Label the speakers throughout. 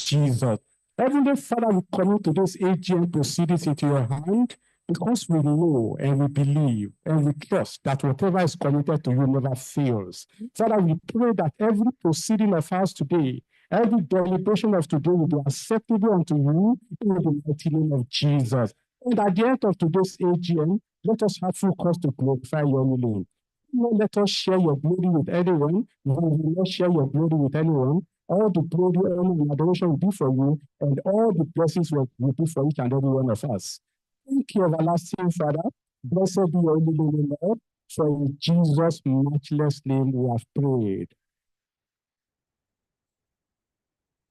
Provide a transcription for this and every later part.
Speaker 1: Jesus. Heavenly Father, we commit today's AGM proceedings into your hand because we know and we believe and we trust that whatever is committed to you never fails. Father, we pray that every proceeding of ours today, every deliberation of today will be acceptable unto you in the mighty name of Jesus. And at the end of today's AGM, let us have full cause to glorify your name. Don't let us share your glory with anyone. We will not share your glory with anyone. All the glory, honor, and adoration will be for you, and all the blessings will be for each and every one of us. Thank you, everlasting Father. Blessed be your holy name, Lord. For in Jesus' matchless name we have prayed.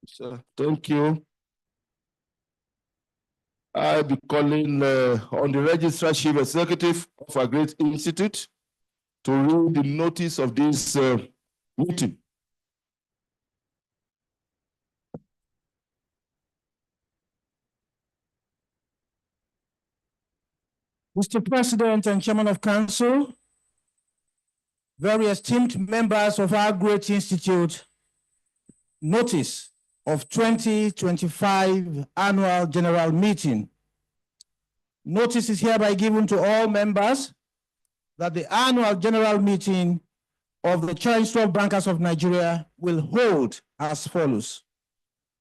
Speaker 2: So, thank you. I'll be calling on the Registrar Chief Executive of a great institute to read the notice of this meeting.
Speaker 3: Mr. President and Chairman of Council, very esteemed members of our great institute, notice of 2025 Annual General Meeting. Notice is hereby given to all members that the Annual General Meeting of the Chartered of Bankers of Nigeria will hold as follows.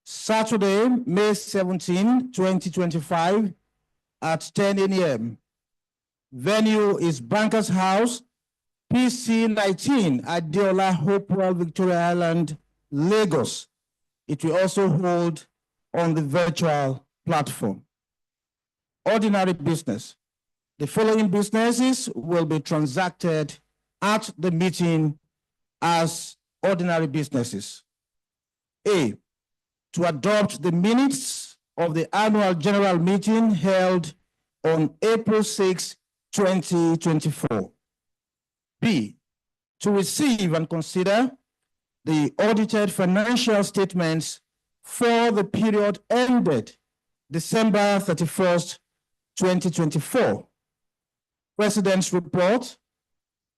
Speaker 3: Saturday, May 17, 2025 at 10 a.m. Venue is Bankers House, PC 19 at Deola Hopewell, Victoria Island, Lagos. It will also hold on the virtual platform. Ordinary business. The following businesses will be transacted at the meeting as ordinary businesses. A, to adopt the minutes of the annual general meeting held on April 6, 2024. B, to receive and consider the audited financial statements for the period ended December 31st, 2024. President's report,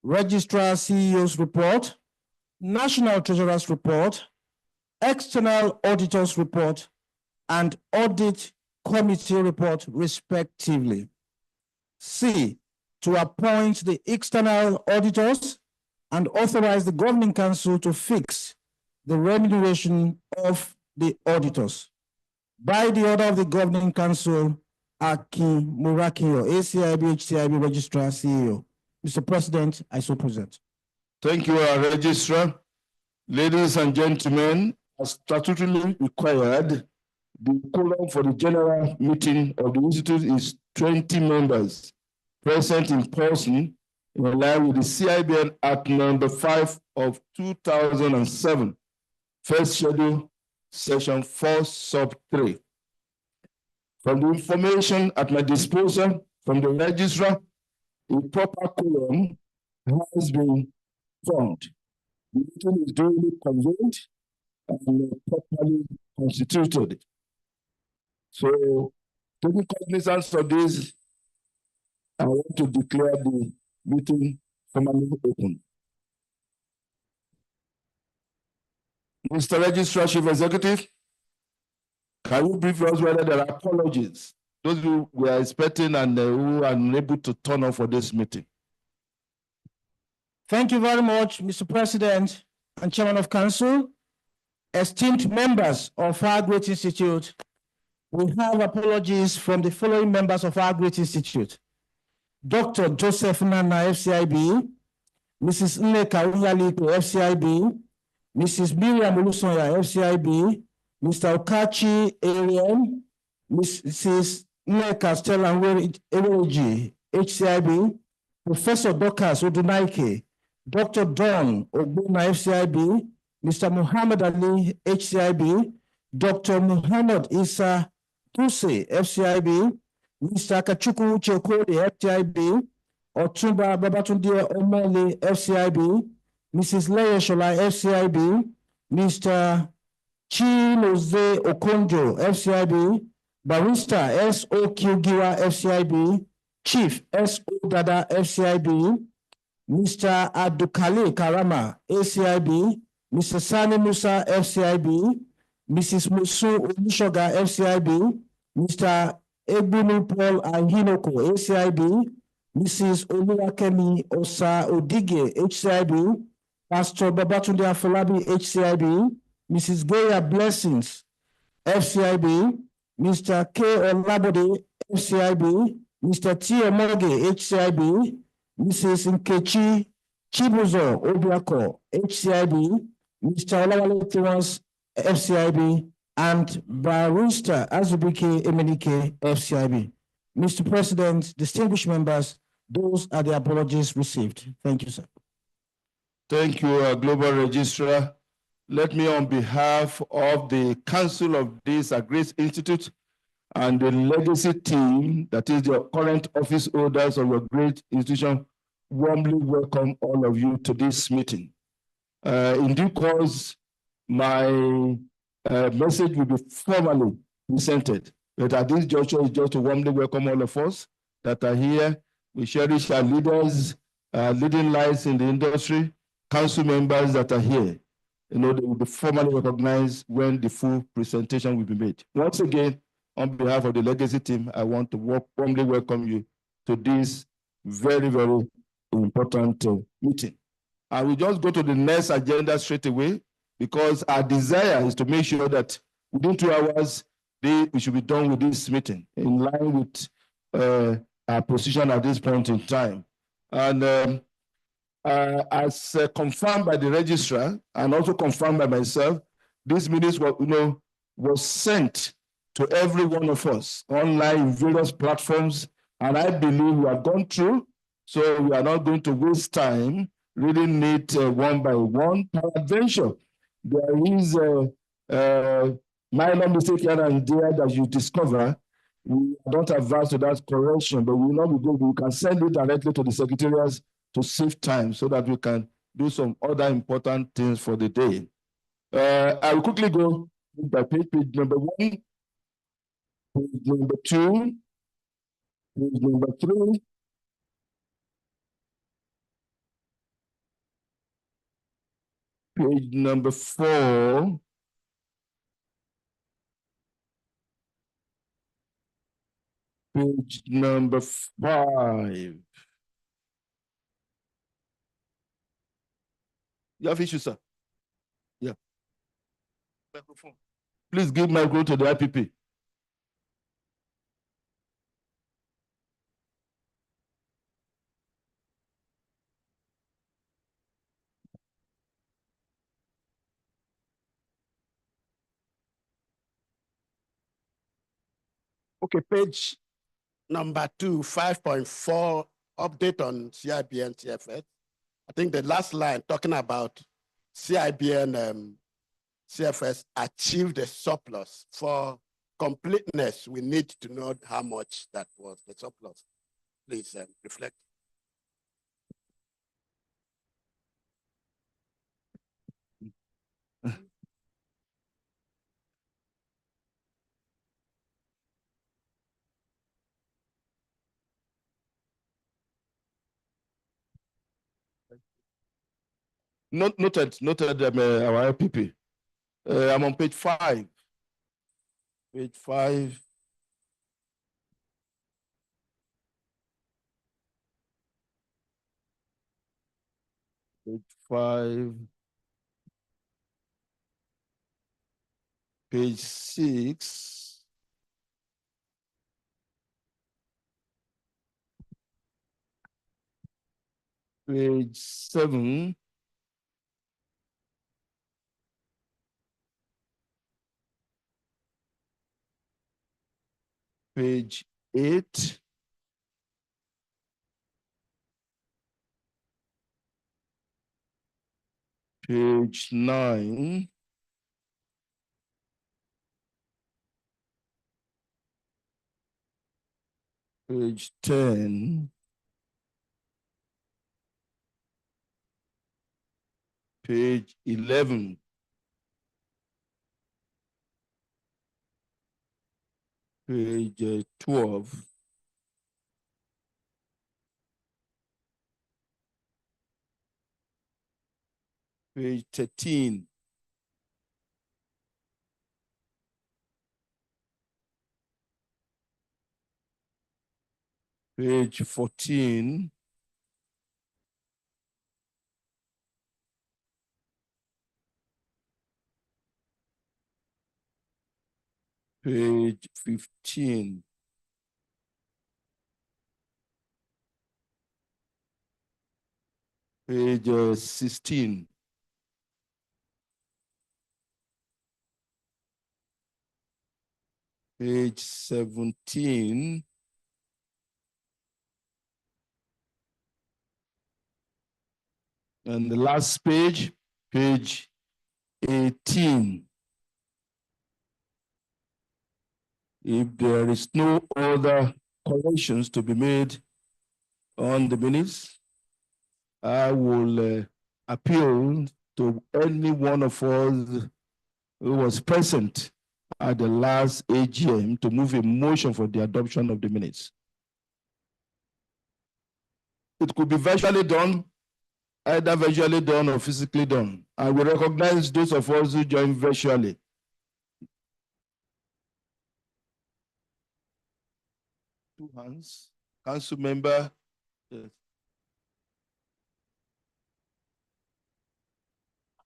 Speaker 3: Registrar CEO's report, National Treasurer's report, External Auditor's report, and Audit Committee report, respectively. C, to appoint the external auditors and authorize the Governing Council to fix the remuneration of the auditors. By the order of the Governing Council, Akin Murakio, ACIB, HCIB Registrar, CEO. Mr. President, I so present.
Speaker 2: Thank you, our Registrar. Ladies and gentlemen, as statutorily required, the quorum for the general meeting of the Institute is 20 members present in person in line with the CIBN Act number 5 of 2007, first schedule, section 4, sub 3. From the information at my disposal from the registrar, a proper quorum has been formed. The meeting is duly convened and properly constituted. So, taking cognizance of this, I want to declare the meeting formally open. Mr. Registrar Chief Executive, can you brief us whether there are apologies? Those who were expecting and who are unable to turn up for this meeting.
Speaker 3: Thank you very much, Mr. President and Chairman of Council. Esteemed members of our great institute, we have apologies from the following members of our great institute. Dr. Joseph Nana, FCIB, Mrs. Nneka Unyaliko, FCIB, Mrs. Miriam Olusoya, FCIB, Mr. Okachi Arian, Mrs. Nneka Stella Eweji, HCIB, Professor Dokas Odunaike, Dr. Don Ogbuna, FCIB, Mr. Muhammad Ali, HCIB, Dr. Muhammad Isa Tuse, FCIB, Mr. Kachuku Chekode, FCIB, Otumba Babatunde Omele, FCIB, Mrs. Leia Shola, FCIB, Mr. Chinoze Okonjo, FCIB, Barrister S.O.Q. Giwa, FCIB, Chief S.O. Dada, FCIB, Mr. Abdukali Karama, ACIB, Mr. Sani Musa, FCIB, Mrs. Musu Olushoga, FCIB, Mr. Egbunu Paul Ahinoko, ACIB, Mrs. Oluwakemi Osa Odige, HCIB, Pastor Babatunde Afolabi, HCIB, Mrs. Goya Blessings, FCIB, Mr. K. Olabode, FCIB, Mr. T. Omoge, HCIB, Mrs. Nkechi Chibuzo Obiako, HCIB, Mr. Olawale Tiwans, FCIB, and Barrister Azubike Emenike, FCIB. Mr. President, distinguished members, those are the apologies received. Thank you, sir.
Speaker 2: Thank you, Global Registrar. Let me, on behalf of the Council of this Grace Institute and the legacy team, that is the current office holders of your great institution, warmly welcome all of you to this meeting. In due course, my message will be formally presented, but at this juncture is just to warmly welcome all of us that are here. We cherish our leaders, leading lights in the industry, council members that are here. You know, they will be formally recognized when the full presentation will be made. Once again, on behalf of the legacy team, I want to warmly welcome you to this very, very important meeting. I will just go to the next agenda straight away, because our desire is to make sure that within 2 hours, we should be done with this meeting in line with our position at this point in time. And as confirmed by the registrar and also confirmed by myself, this minutes was sent to every one of us online in various platforms, and I believe we have gone through, so we are not going to waste time reading it one by one. Peradventure, there is a minor mistake here and there that you discover. We don't advance to that correction, but we will not be good. We can send it directly to the secretariats to save time so that we can do some other important things for the day. I will quickly go by page number 1, page number 2, page number 3, page number 4, page number 5. You have issues, sir? Yeah. Microphone. Please give microphone to the IPP.
Speaker 4: Okay, page number 2, 5.4, update on CIBN CFS. I think the last line talking about CIBN CFS achieved a surplus. For completeness, we need to know how much that was the surplus. Please reflect.
Speaker 2: Noted, our IPP. I'm on page 5. Page 5. Page 5. Page 6. Page 7. Page 8. Page 9. Page 10. Page 11. Page 12. Page 13. page 14, page 15, page 16, page 17, and the last page, page 18. If there is no other corrections to be made on the minutes, I will appeal to any one of us who was present at the last AGM to move a motion for the adoption of the minutes. It could be virtually done, either virtually done or physically done. I will recognize those of us who join virtually. Two hands. Council member. Yes.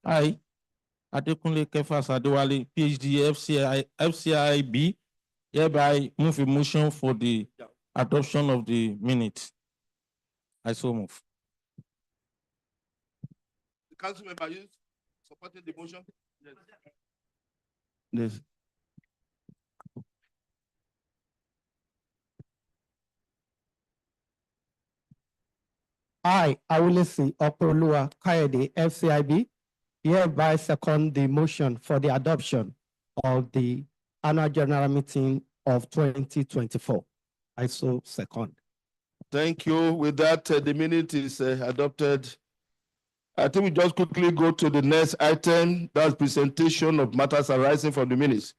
Speaker 3: Hi, Adekunle Kefas Adewale, PhD, FCIB, hereby move a motion for the adoption of the minutes. I so move.
Speaker 2: The council member, you supporting the motion? Yes. Yes.
Speaker 5: I, Awulesi Opolua Kayode, FCIB, hereby second the motion for the adoption of the annual general meeting of 2024. I so second.
Speaker 2: Thank you. With that, the minute is adopted. I think we just quickly go to the next item. That's presentation of matters arising from the minutes.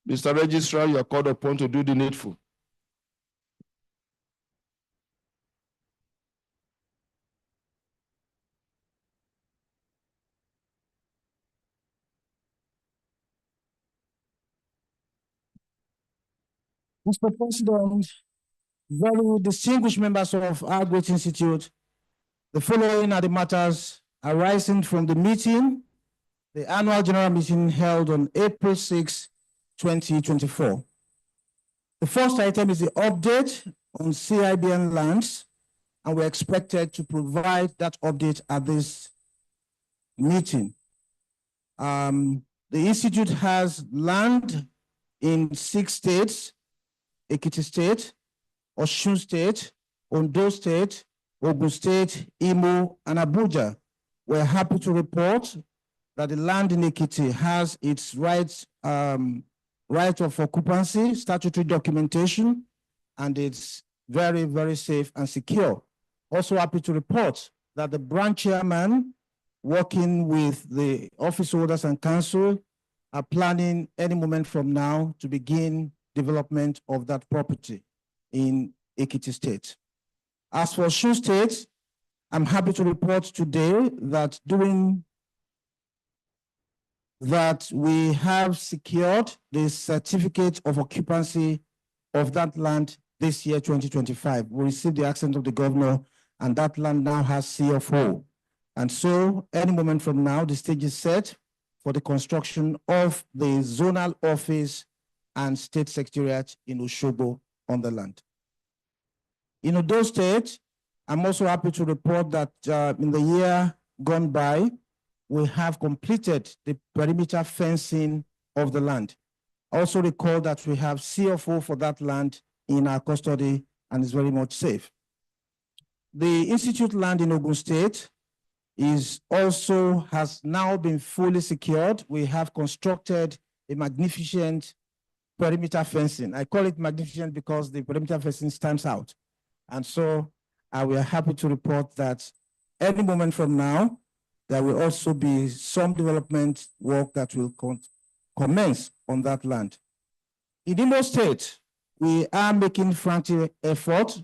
Speaker 2: Mr. Registrar, you are called upon to do the needful.
Speaker 3: Mr. President, very distinguished members of our great institute, the following are the matters arising from the meeting, the annual general meeting held on April 6, 2024. The first item is the update on CIBN lands, and we're expected to provide that update at this meeting. The institute has land in 6 states: Ekiti State, Osun State, Ondo State, Ogun State, Imo, and Abuja. We're happy to report that the land in Ekiti has its right of occupancy, statutory documentation, and it's very, very safe and secure. Also happy to report that the branch chairman, working with the office holders and council, are planning any moment from now to begin development of that property in Ekiti State. As for Osun State, I'm happy to report today that we have secured the certificate of occupancy of that land this year, 2025. We received the accent of the governor, and that land now has CFO. And so any moment from now, the stage is set for the construction of the zonal office and state secretariat in Osogbo on the land. In Ondo State, I'm also happy to report that in the year gone by, we have completed the perimeter fencing of the land. Also recall that we have CFO for that land in our custody and is very much safe. The institute land in Ogun State has now been fully secured. We have constructed a magnificent perimeter fencing. I call it magnificent because the perimeter fencing stands out. And so we are happy to report that any moment from now, there will also be some development work that will commence on that land. In Imo State, we are making frantic effort,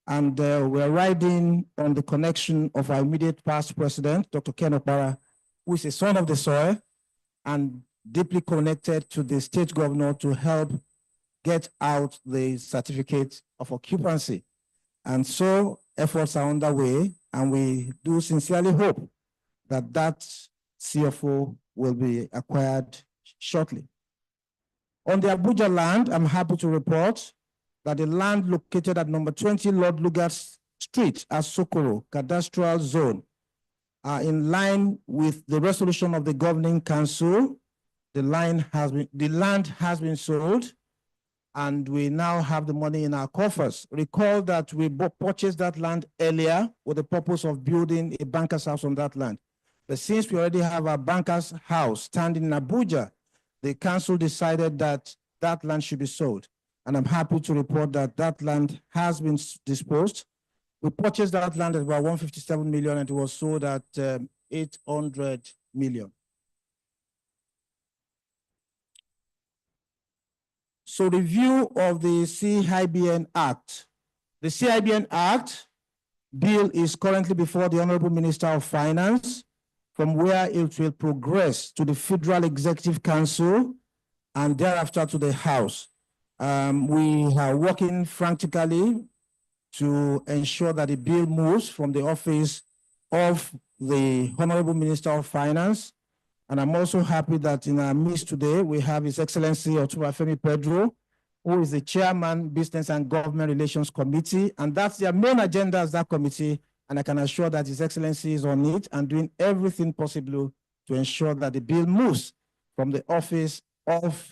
Speaker 3: and we are riding on the connection of our immediate past president, Dr. Ken Okpara, who is a son of the soil and deeply connected to the state governor to help get out the certificate of occupancy. And so efforts are underway, and we do sincerely hope that that CFO will be acquired shortly. On the Abuja land, I'm happy to report that the land located at number 20 Lord Lugard Street at Sokoro Cadastral Zone are in line with the resolution of the governing council. The land has been sold, and we now have the money in our coffers. Recall that we purchased that land earlier with the purpose of building a banker's house on that land. But since we already have a banker's house standing in Abuja, the council decided that that land should be sold. And I'm happy to report that that land has been disposed. We purchased that land at about 157 million, and it was sold at 800 million. So review of the Cibn Act. The Cibn Act bill is currently before the Honorable Minister of Finance, from where it will progress to the Federal Executive Council and thereafter to the House. We are working frantically to ensure that the bill moves from the office of the Honorable Minister of Finance. And I'm also happy that in our midst today, we have His Excellency Otubafemi Pedro, who is the Chairman, Business and Government Relations Committee. And that's their main agenda as that committee. And I can assure that His Excellency is on it and doing everything possible to ensure that the bill moves from the office of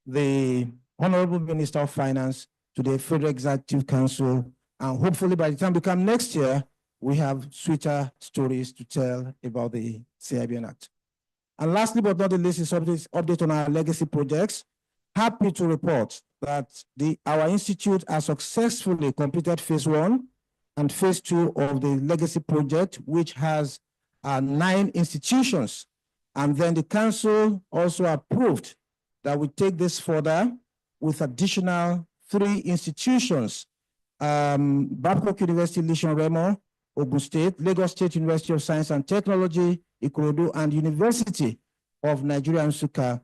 Speaker 3: the Honorable Minister of Finance to the Federal Executive Council. And hopefully by the time we come next year, we have sweeter stories to tell about the Cibn Act. And lastly, but not the least, is update on our legacy projects. Happy to report that our institute has successfully completed phase 1 and phase 2 of the legacy project, which has 9 institutions. And then the council also approved that we take this further with additional 3 institutions, Babcock University, Lishan Remo, Ogun State, Lagos State University of Science and Technology, Ikorodu, and University of Nigeria, Nsukka.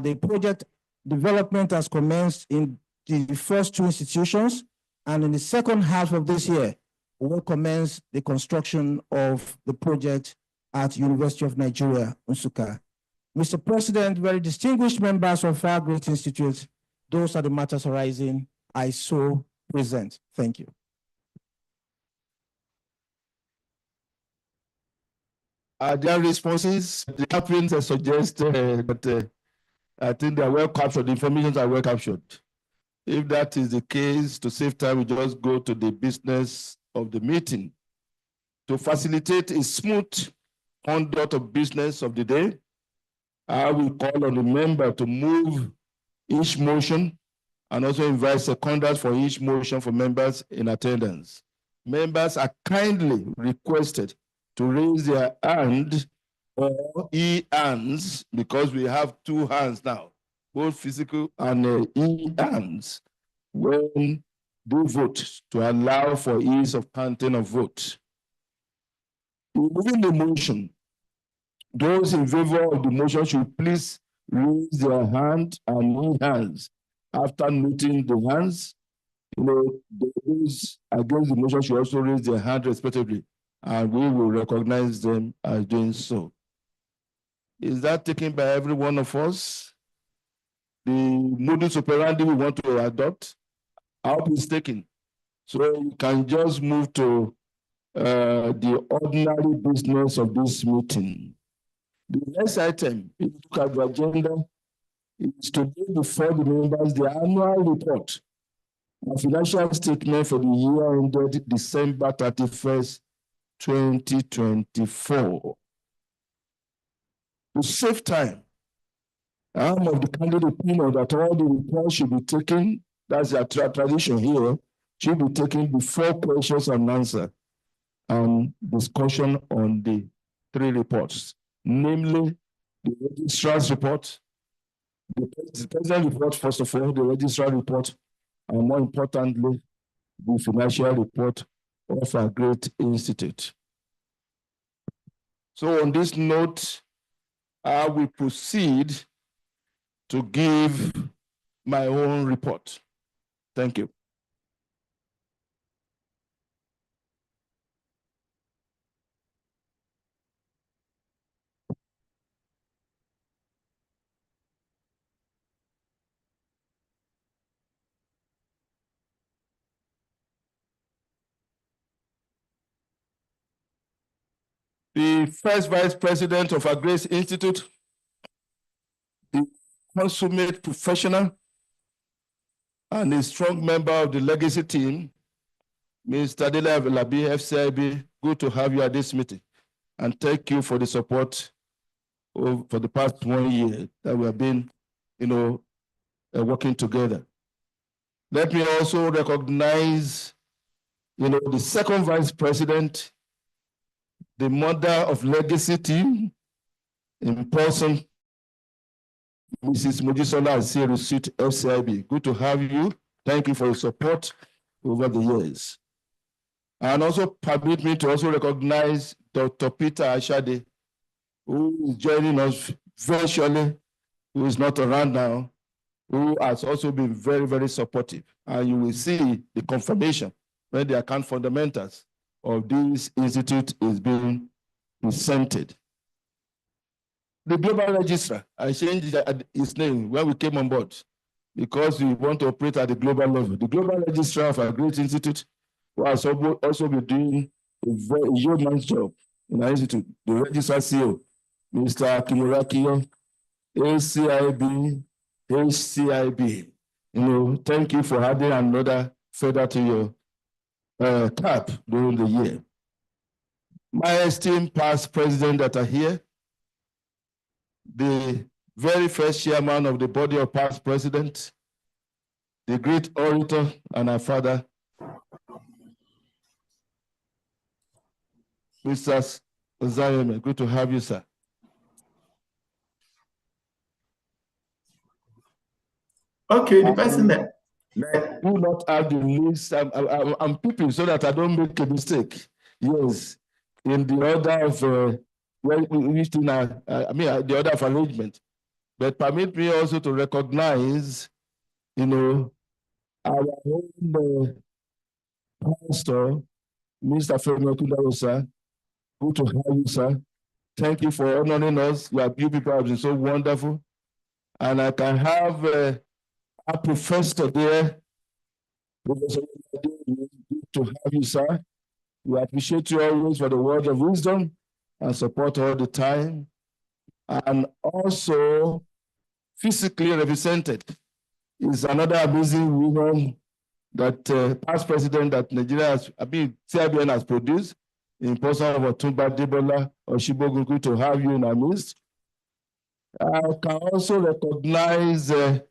Speaker 3: The project development has commenced in the first 2 institutions, and in the second half of this year, we will commence the construction of the project at University of Nigeria, Nsukka. Mr. President, very distinguished members of our great institute, those are the matters arising. I so present. Thank you.
Speaker 2: Are there responses? The captains suggest that I think they are well captured. The information are well captured. If that is the case, to save time, we just go to the business of the meeting. To facilitate a smooth conduct of business of the day, I will call on the member to move each motion and also invite seconders for each motion for members in attendance. Members are kindly requested to raise their hand or e-hands, because we have 2 hands now, both physical and e-hands, when they vote, to allow for ease of counting of vote. Within the motion, those in favor of the motion should please raise their hand and e-hands. After noting the hands, those against the motion should also raise their hand respectively, and we will recognize them as doing so. Is that taken by every one of us? The modus operandi we want to adopt, I hope it's taken. So you can just move to the ordinary business of this meeting. The next item, if you look at the agenda, is to bring before the members the annual report, a financial statement for the year ended December 31st, 2024. To save time, I'm of the candid opinion that all the reports should be taken, that's a tradition here, should be taken before questions and answers and discussion on the 3 reports, namely the registrar's report, the president report, first of all, the registrar report, and more importantly, the financial report of our great institute. So on this note, I will proceed to give my own report. Thank you. the first vice president of our Grace Institute, the consummate professional, and a strong member of the legacy team, Mr. Adela Labi, FCIB. Good to have you at this meeting. And thank you for the support for the past 1 year that we have been, working together. Let me also recognize, the second vice president, the mother of legacy team in person, Mrs. Mojisola Asiru Suit, FCIB. Good to have you. Thank you for your support over the years. And also permit me to also recognize Dr. Peter Ashade, who is joining us virtually, who is not around now, who has also been very, very supportive. And you will see the confirmation when the account fundamentals of this institute is being presented. The global registrar, I changed his name when we came on board because we want to operate at the global level. The global registrar of our great institute, who has also been doing a very yeoman's job in our institute, the registrar CEO, Mr. Kimurakiyo, ACIB, HCIB. Thank you for adding another feather to your cap during the year. My esteemed past president that are here, the very first chairman of the body of past presidents, the great orator and our father, Mr. Zayeme. Good to have you, sir.
Speaker 6: Okay, the person that
Speaker 2: do not have the list. I'm peeping so that I don't make a mistake. Yes, in the order of the order of arrangement. But permit me also to recognize, our own pastor, Mr. Femi Okudaro, sir. Good to have you, sir. Thank you for honoring us. You people have been so wonderful. And I can have our professor there. Professor, good to have you, sir. We appreciate you always for the word of wisdom and support all the time. And also, physically represented is another amazing woman that past president that Nigeria has, Cibn has produced in person of Otumba Debola Oshibogun. Good to have you in our midst. I can also recognize the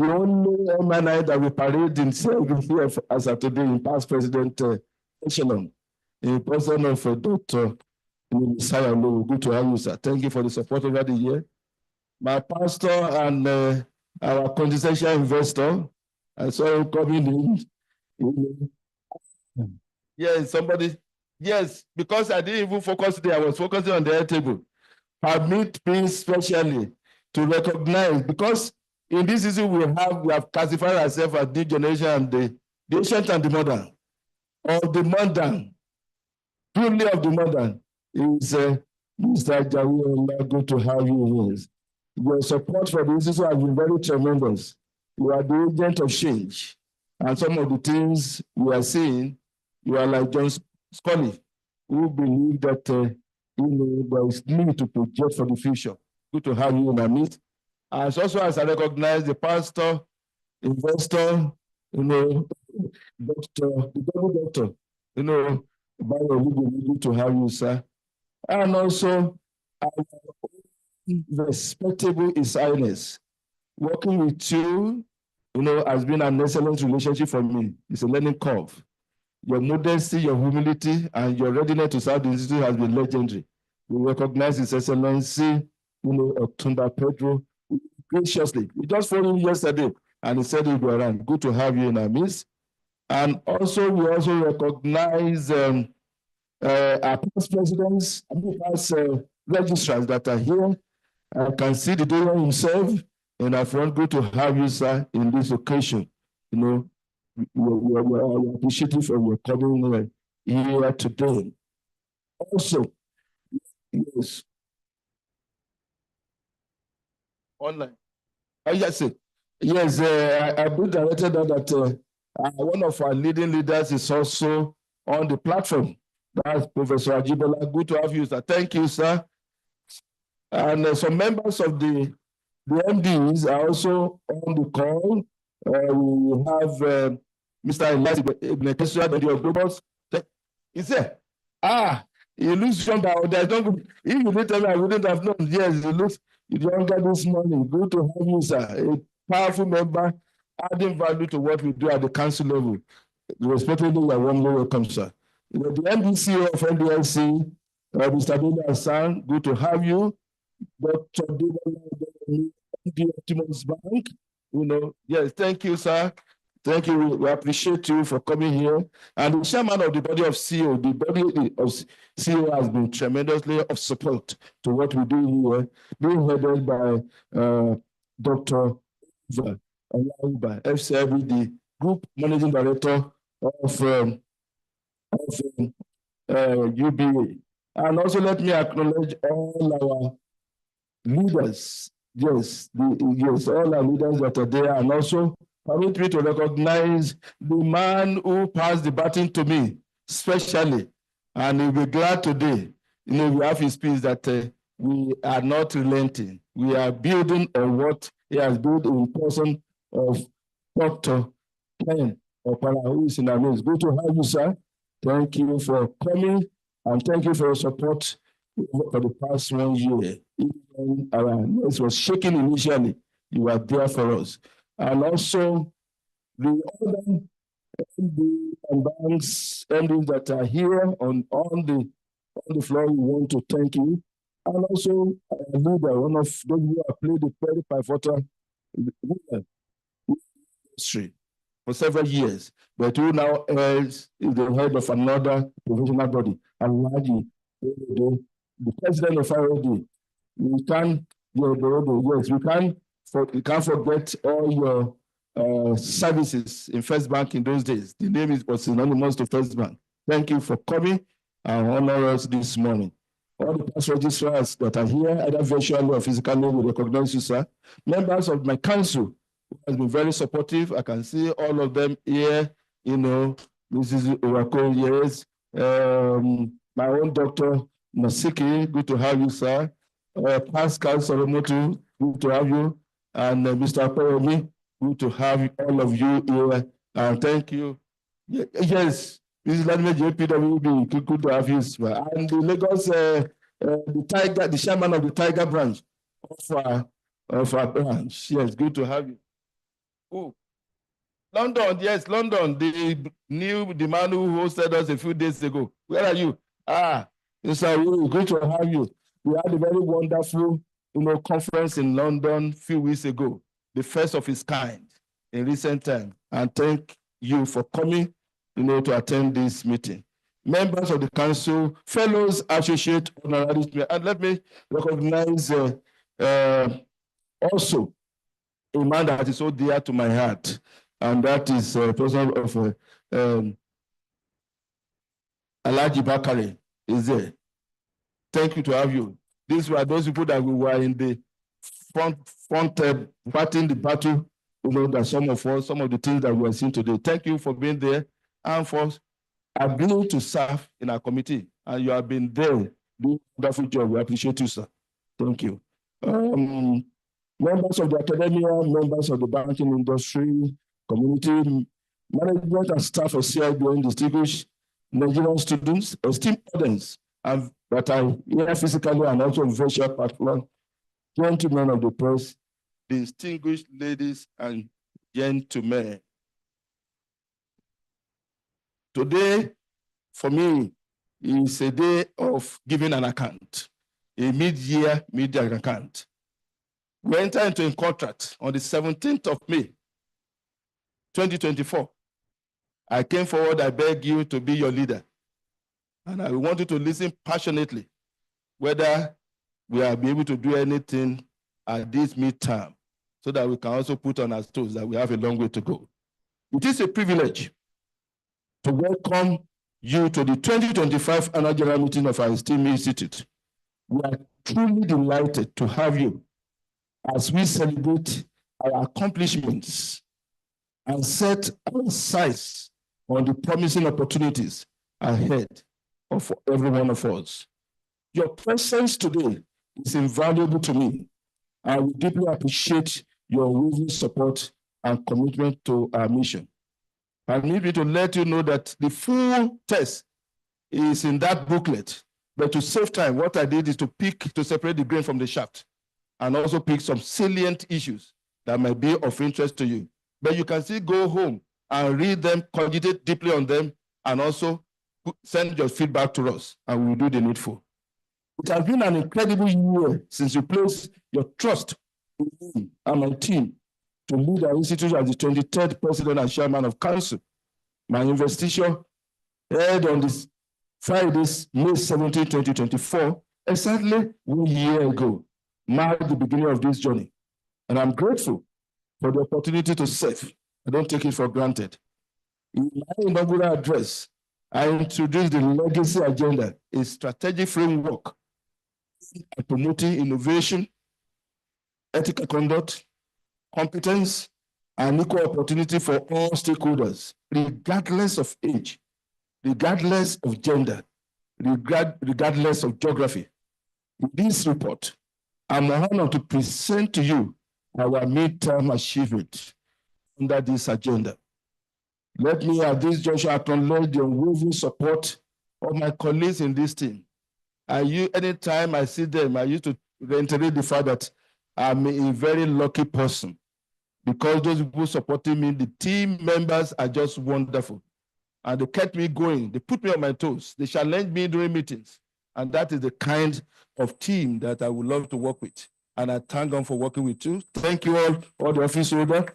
Speaker 2: only MNI that we parade in Cibn here as of today in past president echelon, in person of Dr. Messiah Lowe. Good to have you, sir. Thank you for the support over the year. My pastor and our quintessential investor, I saw him coming in. Yes, somebody. Yes, because I didn't even focus there. I was focusing on the air table. Permit me specially to recognize, because in this issue we have classified ourselves as the generation and the ancient and the modern. Of the modern, truly of the modern, is Mr. Jawi. Good to have you here. Your support for the institute has been very tremendous. You are the agent of change. And some of the things we are seeing, you are like John Scully, who believe that there is need to project for the future. Good to have you in our midst. As also as I recognize the pastor, investor, the double doctor, good to have you, sir. And also, respectable His Highness. Working with you, has been an excellent relationship for me. It's a learning curve. Your modesty, your humility, and your readiness to serve the institute has been legendary. We recognize His Excellency, Otumba Pedro, graciously. We just phoned him yesterday, and he said he'll be around. Good to have you in our midst. And also, we also recognize our past presidents, past registrars that are here. I can see the donor himself, and I feel good to have you, sir, in this occasion. We are appreciative for your coming here today. Also, yes. Online. Yes, I been directed that one of our leading leaders is also on the platform. That's Professor Ajibola. Good to have you, sir. Thank you, sir. And some members of the MDs are also on the call. We have Mr. Elias Ibn your globals. Is there? He looks younger. There's no, if you didn't tell me, I wouldn't have known. Yes, he looks younger this morning. Good to have you, sir. A powerful member, adding value to what we do at the council level. Respectively, you are warmly welcome, sir. The MDC of NDLC, Mr. Dele Hassan, good to have you. Dr. Dele Optimus Bank, yes, thank you, sir. Thank you. We appreciate you for coming here. And the chairman of the body of CEO, the body of CEO has been tremendously of support to what we do here, being headed by Dr. FCIB, the group managing director of UBA. And also let me acknowledge all our leaders. Yes, all our leaders that are there, and also permit me to recognize the man who passed the baton to me, specially, and he'll be glad today. We have his speech that we are not relenting. We are building on what he has built in person of Dr. Ken Opala, who is in our midst. Good to have you, sir. Thank you for coming, and thank you for your support for the past 1 year. Even our nose was shaking initially, you were there for us. And also the other MD and banks, MDs that are here on the floor, we want to thank you. And also our leader, one of those who have played the very pivotal history for several years, but who now is the head of another professional body, Alhaji, the president of ROD. We can't, yes, we can't forget all your services in First Bank in those days. The name was synonymous to First Bank. Thank you for coming and honor us this morning. All the past registrars that are here, either virtually or physically, we recognize you, sir. Members of my council, who has been very supportive. I can see all of them here, Mrs. Urako, yes. My own Dr. Masiki, good to have you, sir. Pascal Solomotu, good to have you. And Mr. Apolomi, good to have all of you here. And thank you. Yes, Mrs. Ladime JPWB, good to have you, sir. And the Lagos, the chairman of the Tiger branch of our branch. Yes, good to have you. Oh, London, yes, London, the man who hosted us a few days ago. Where are you? It's good to have you. We had a very wonderful, conference in London a few weeks ago, the first of its kind in recent time. And thank you for coming, to attend this meeting. Members of the council, fellows, associate honoraries, and let me recognize also a man that is so dear to my heart, and that is president of Alhaji Bakare is there. Thank you to have you. These were those people that we were in the front fighting the battle, that some of the things that we are seeing today. Thank you for being there and for agreeing to serve in our committee. And you have been there doing a wonderful job. We appreciate you, sir. Thank you. Members of the academia, members of the banking industry, community, management and staff of Cibn, distinguished Nigerian students, esteemed audience, and that are here physically and also virtual partners, gentlemen of the press, distinguished ladies and gentlemen. Today, for me, is a day of giving an account, a mid-year media account. We entered into a contract on the 17th of May, 2024. I came forward, I beg you to be your leader. And I want you to listen passionately, whether we will be able to do anything at this midterm, so that we can also put on our toes that we have a long way to go. It is a privilege to welcome you to the 2025 annual general meeting of our esteemed institute. We are truly delighted to have you as we celebrate our accomplishments and set our sights on the promising opportunities ahead of every one of us. Your presence today is invaluable to me. I will deeply appreciate your unwavering support and commitment to our mission. I need me to let you know that the full text is in that booklet, but to save time, what I did is to separate the grain from the shaft and also pick some salient issues that might be of interest to you. But you can still go home and read them, cogitate deeply on them, and also send your feedback to us, and we will do the needful. It has been an incredible year since you placed your trust in me and my team to lead our institute as the 23rd president and chairman of council. My investiture held on this Friday, May 17, 2024, exactly 1 year ago, marked the beginning of this journey. And I'm grateful for the opportunity to serve. I don't take it for granted. In my inaugural address, I introduced the legacy agenda, a strategic framework promoting innovation, ethical conduct, competence, and equal opportunity for all stakeholders, regardless of age, regardless of gender, regardless of geography. In this report, I'm honored to present to you our midterm achievement under this agenda. Let me at this juncture acknowledge the unwavering support of my colleagues in this team. Anytime I see them, I used to reiterate the fact that I'm a very lucky person because those people supporting me, the team members are just wonderful. And they kept me going. They put me on my toes. They challenged me during meetings. And that is the kind of team that I would love to work with. And I thank them for working with you. Thank you all the office holders,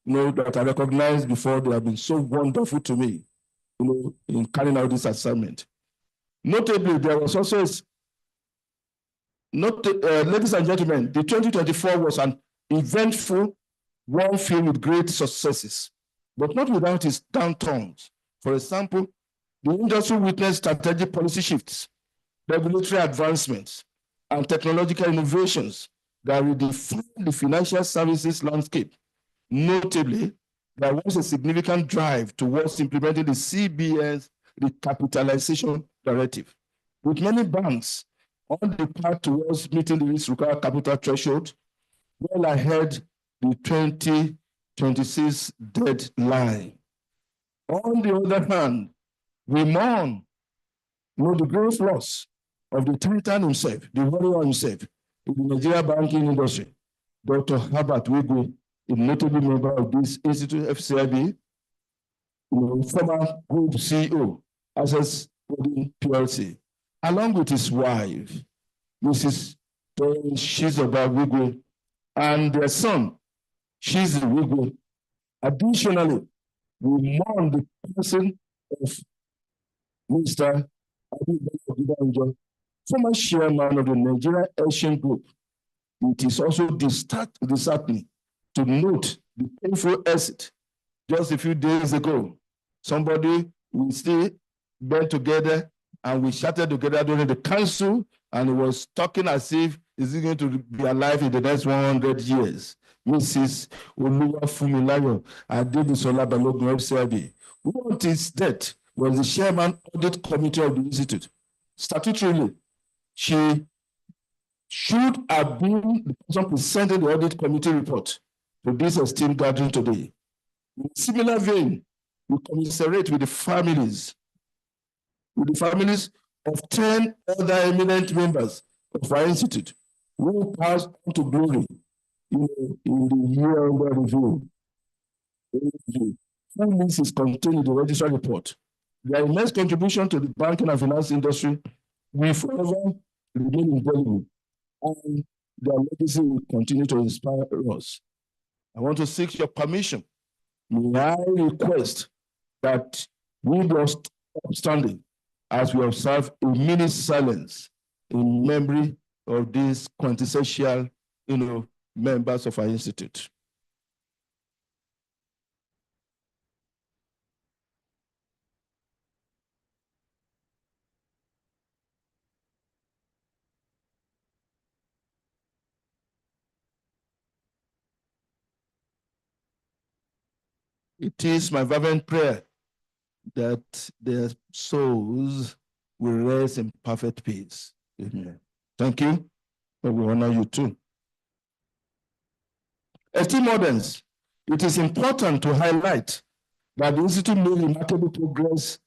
Speaker 2: that I recognize before. They have been so wonderful to me, in carrying out this assignment. Notably, there was also, ladies and gentlemen, the 2024 was an eventful one filled with great successes, but not without its downturns. For example, the industry witnessed strategic policy shifts, regulatory advancements, and technological innovations that redefined the financial services landscape. Notably, there was a significant drive towards implementing the Cibn's recapitalization directive, with many banks on the path towards meeting the risk required capital threshold well ahead the 2026 deadline. On the other hand, we mourn the grave loss of the titan himself, the warrior himself, in the Nigerian banking industry, Dr. Herbert Wigwe, a notable member of this institute, FCIB, former group CEO, Access Holding PLC, along with his wife, Mrs. Shizoba Wigwe, and their son, Shizu Wigwe. Additionally, we mourn the passing of Mr. Abiy, former chairman of the Nigeria Asian Group. It is also disheartening to note the painful exit just a few days ago. Somebody we still been together and we chatted together during the council, and he was talking as if he's going to be alive in the next 100 years. Mrs. Oluwafunmilayo Adedisola Balogun FCIB, who on his death was the chairman audit committee of the institute. Statutorily, she should have been the person presenting the audit committee report to this esteemed gathering today. In a similar vein, we commiserate with the families of 10 other eminent members of our institute who passed on to glory in the year under review. Full list is contained in the registrar report. Their immense contribution to the banking and finance industry will forever remain indelible, and their legacy will continue to inspire us. I want to seek your permission. May I request that we be upstanding as we observe a minute's silence in memory of these quintessential, members of our institute. It is my fervent prayer that their souls will rest in perfect peace. Amen. Thank you. And we honor you too. Esteemed audience, it is important to highlight that the Institute made remarkable progress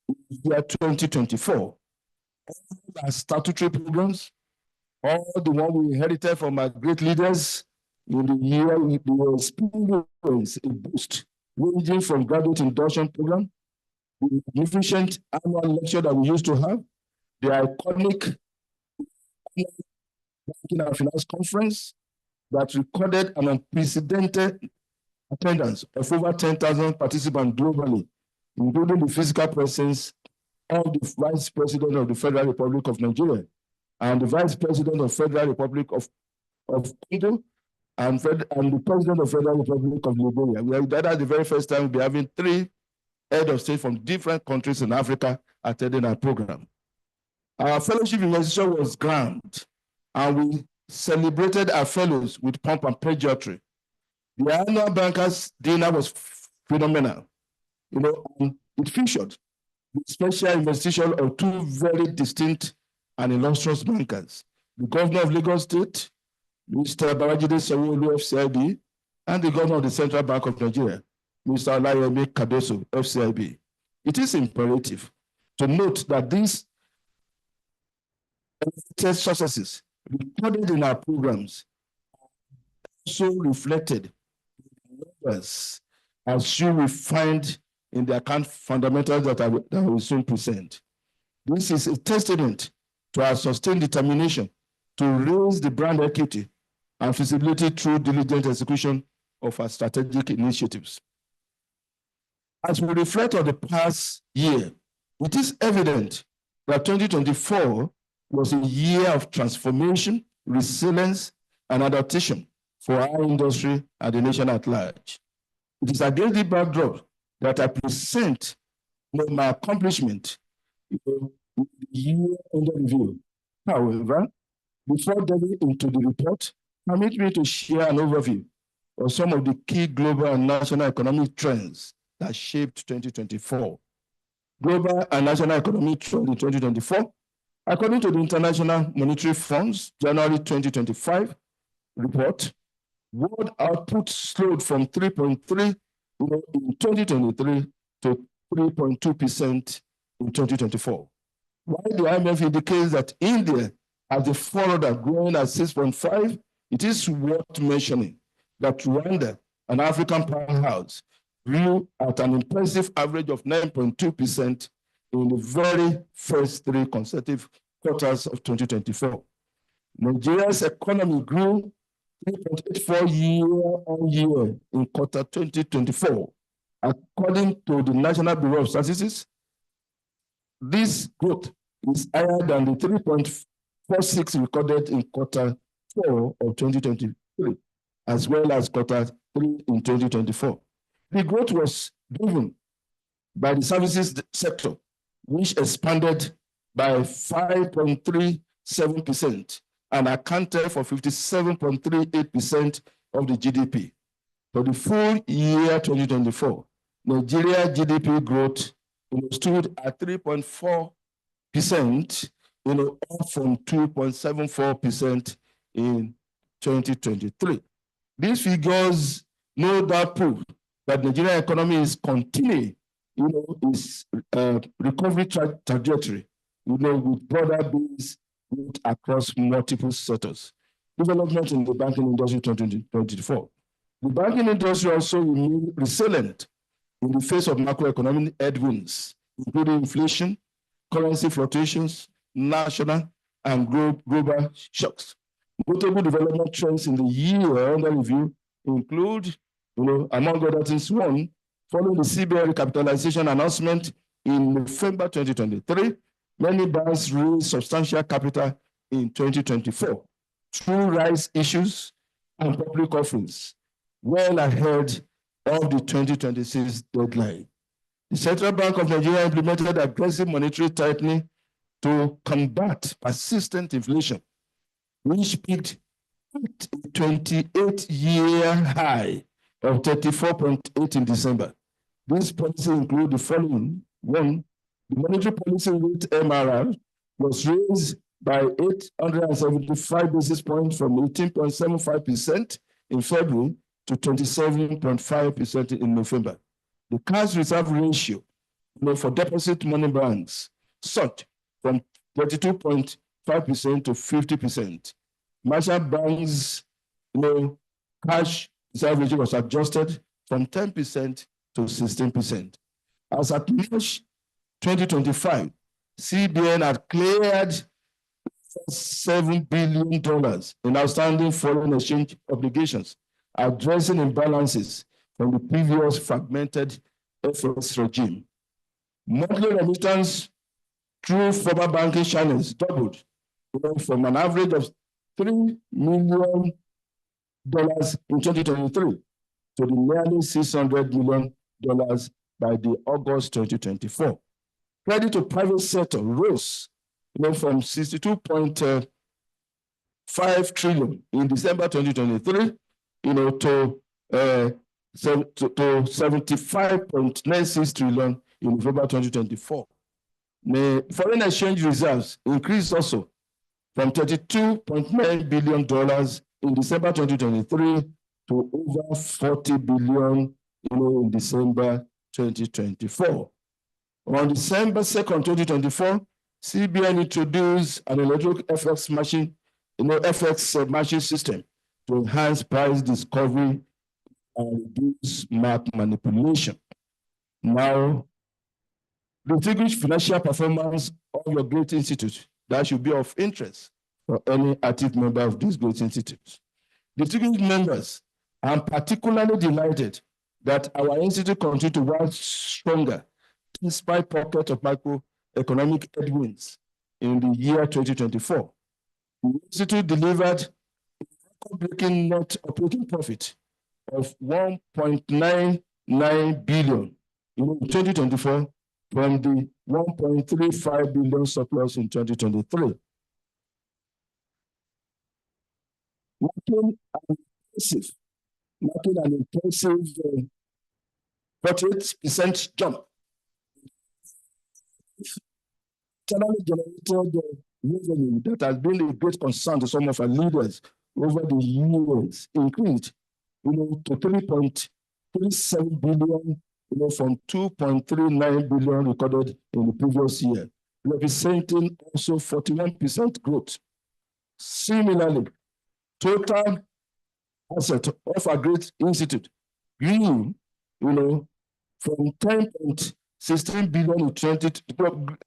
Speaker 2: in the year 2024. All our statutory programs, all the one we inherited from our great leaders in the year, we experienced a boost, ranging from graduate induction program, the magnificent annual lecture that we used to have, the iconic Banking and Finance Conference that recorded an unprecedented attendance of over 10,000 participants globally, including the physical presence of the Vice President of the Federal Republic of Nigeria and the Vice President of the Federal Republic of Congo and the President of the Federal Republic of Liberia. That is the very first time we'll be having 3 heads of state from different countries in Africa attending our program. Our fellowship investiture was grand, and we celebrated our fellows with pomp and pageantry. The annual bankers' dinner was phenomenal. And it featured the special invitation of 2 very distinct and illustrious bankers: the Governor of Lagos State, Mr. Babajide Sanwo-Olu, FCIB, and the Governor of the Central Bank of Nigeria, Mr. Olayemi Kadoso, FCIB. It is imperative to note that these successes recorded in our programs also reflected in numbers, as you will find in the account fundamentals that I will soon present. This is a testament to our sustained determination to raise the brand equity and feasibility through diligent execution of our strategic initiatives. As we reflect on the past year, it is evident that 2024 was a year of transformation, resilience, and adaptation for our industry and the nation at large. It is against the backdrop that I present my accomplishment in the year under review. However, before delving into the report, permit me to share an overview of some of the key global and national economic trends that shaped 2024. Global and national economic trends in 2024, according to the International Monetary Fund's January 2025 report, world output slowed from 3.3% in 2023 to 3.2% in 2024. While the IMF indicates that India has the forerunner growing at 6.5%, it is worth mentioning that Rwanda, an African powerhouse, grew at an impressive average of 9.2% in the very first 3 consecutive quarters of 2024. Nigeria's economy grew 3.84% year-on-year in quarter 2024. According to the National Bureau of Statistics, this growth is higher than the 3.46% recorded in quarter 4 of 2023, as well as quarter 3 in 2024. The growth was driven by the services sector, which expanded by 5.37% and accounted for 57.38% of the GDP. For the full year 2024, Nigeria GDP growth stood at 3.4%, up from 2.74% in 2023. These figures no doubt prove that the Nigerian economy is continuing, its recovery trajectory, with broader base across multiple sectors. Development in the banking industry 2024. The banking industry also remained resilient in the face of macroeconomic headwinds, including inflation, currency fluctuations, national and global shocks. Notable development trends in the year under review include, among other things, one, following the Cibn recapitalization announcement in November 2023, many banks raised substantial capital in 2024 through rights issues and public offerings, well ahead of the 2026 deadline. The Central Bank of Nigeria implemented aggressive monetary tightening to combat persistent inflation, which peaked at a 28-year high of 34.8% in December. These policies include the following. One, The monetary policy rate MRR was raised by 875 basis points from 18.75% in February to 27.5% in November. The cash reserve ratio for deposit money banks surged from 32.5% to 50%. Merchant banks, cash reserve ratio was adjusted from 10% to 16%. As at March 2025, CBN had cleared $7 billion in outstanding foreign exchange obligations, addressing imbalances from the previous fragmented FX regime. Monthly remittance through former banking channels doubled from an average of $3 million in 2023 to the nearly $600 million by the August 2024. Credit to private sector rose from 62.5 trillion in December 2023 to 75.96 trillion in November 2024. The foreign exchange reserves increased also from $32.9 billion in December 2023 to over $40 billion in December 2024. On December 2nd, 2024, CBN introduced an electronic FX machine, FX matching system to enhance price discovery and reduce market manipulation. Now, distinguished financial performance of your great institute that should be of interest for any active member of this great institute. Distinguished members, I'm particularly delighted that our institute continues to work stronger despite pockets of macroeconomic headwinds in the year 2024. The institute delivered a record-breaking net operating profit of $1.99 billion in 2024 from the $1.35 billion surplus in 2023. Marking an impressive 48% jump. Internally generated revenue that has been a great concern to some of our leaders over the years increased to $3.37 billion from $2.39 billion recorded in the previous year, representing also 41% growth. Similarly, total asset of our great institute grew, from 10.16 billion in 20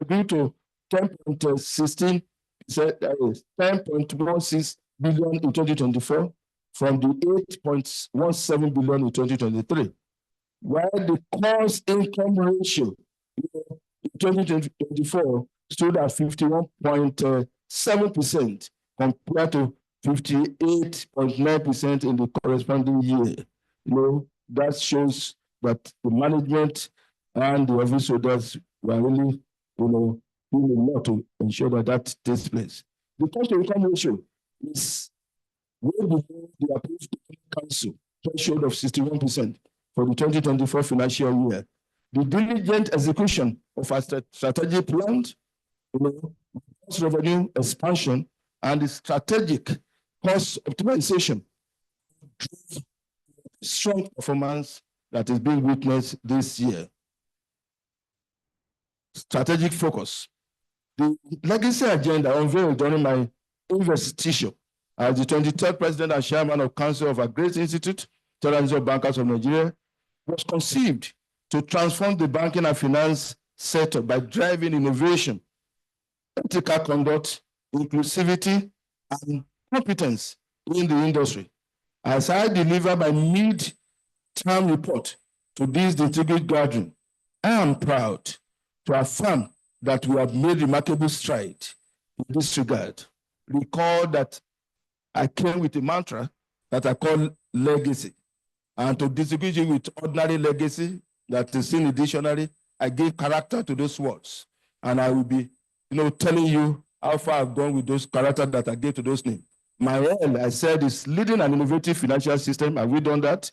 Speaker 2: grew to 10.16 10.16 billion in 2024 from the 8.17 billion in 2023. While the cost income ratio in 2024 stood at 51.7% compared to 58.9% in the corresponding year. That shows that the management and the office holders were really, doing a lot to ensure that that takes place. The cost to income ratio is way below the approved council threshold of 61% for the 2024 financial year. The diligent execution of our strategy plan, cost revenue expansion, and the strategic cost optimization drove strong performance that is being witnessed this year. Strategic focus. The legacy agenda unveiled during my investiture as the 23rd president and chairman of Council of our great institute, Federal Bankers of Nigeria, was conceived to transform the banking and finance sector by driving innovation, ethical conduct, inclusivity, and competence in the industry. As I deliver my mid-term report to this distinguished gathering, I am proud to affirm that we have made remarkable strides in this regard. Recall that I came with a mantra that I call legacy. And to distinguish it with ordinary legacy that is in the dictionary, I gave character to those words. And I will be, telling you how far I've gone with those characters that I gave to those names. My L, I said, is leading an innovative financial system. Have we done that?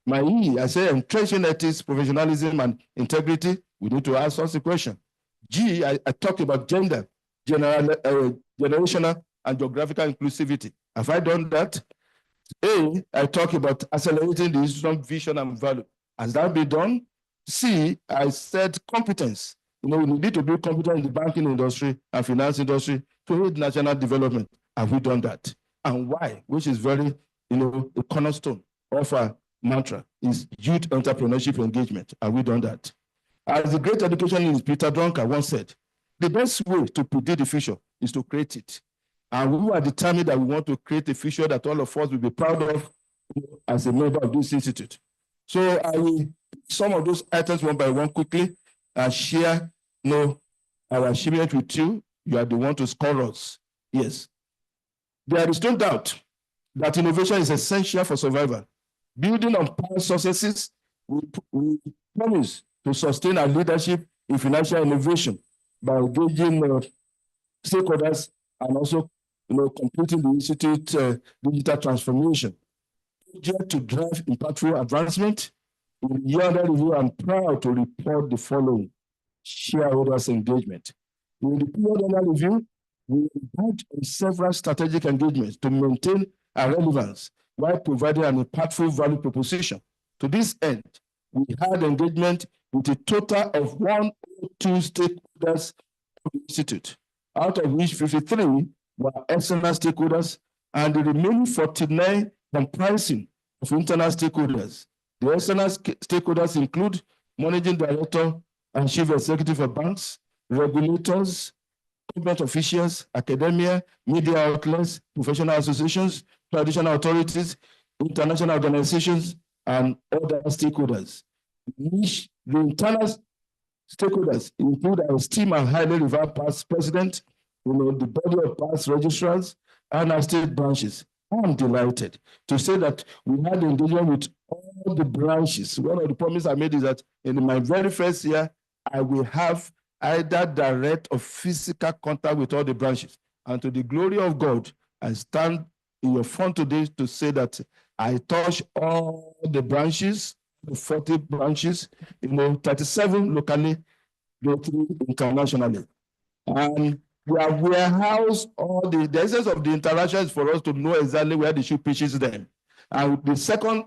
Speaker 2: My E, I say, entrenching ethics, professionalism, and integrity. We need to ask us a question. G, I talked about gender, generational and geographical inclusivity. Have I done that? A, I talk about accelerating the institutional vision and value. Has that been done? C, I said competence. We need to be competent in the banking industry and finance industry to aid national development. Have we done that? And why? Which is very, a cornerstone of our mantra is youth entrepreneurship engagement. Have we done that? As the great educationist Peter Drucker once said, the best way to predict the future is to create it. And we are determined that we want to create a future that all of us will be proud of as a member of this institute. So I will some of those items one by one quickly and share our achievement with you. You are the one to score us. Yes. There is no doubt that innovation is essential for survival. Building on past successes, we promise to sustain our leadership in financial innovation by engaging stakeholders and also completing the institute digital transformation. Project to drive impactful advancement. In the year under review, I'm proud to report the following shareholders engagement. In the period under review, we embarked on several strategic engagements to maintain our relevance while providing an impactful value proposition. To this end, we had engagement with a total of 102 stakeholders of the institute, out of which 53 were external stakeholders and the remaining 49 comprising of internal stakeholders. The external stakeholders include managing director and chief executive of banks, regulators, government officials, academia, media outlets, professional associations, traditional authorities, international organizations, and other stakeholders. The internal stakeholders include our esteemed and highly revered past president, the body of past registrars, and our state branches. I'm delighted to say that we had engagement with all the branches. One of the promises I made is that in my very first year, I will have either direct or physical contact with all the branches. And to the glory of God, I stand in your front today to say that I touch all the branches, the 40 branches, 37 locally, 3 internationally. And we have warehoused all the essence of the interaction is for us to know exactly where the shoe pitches them. And the second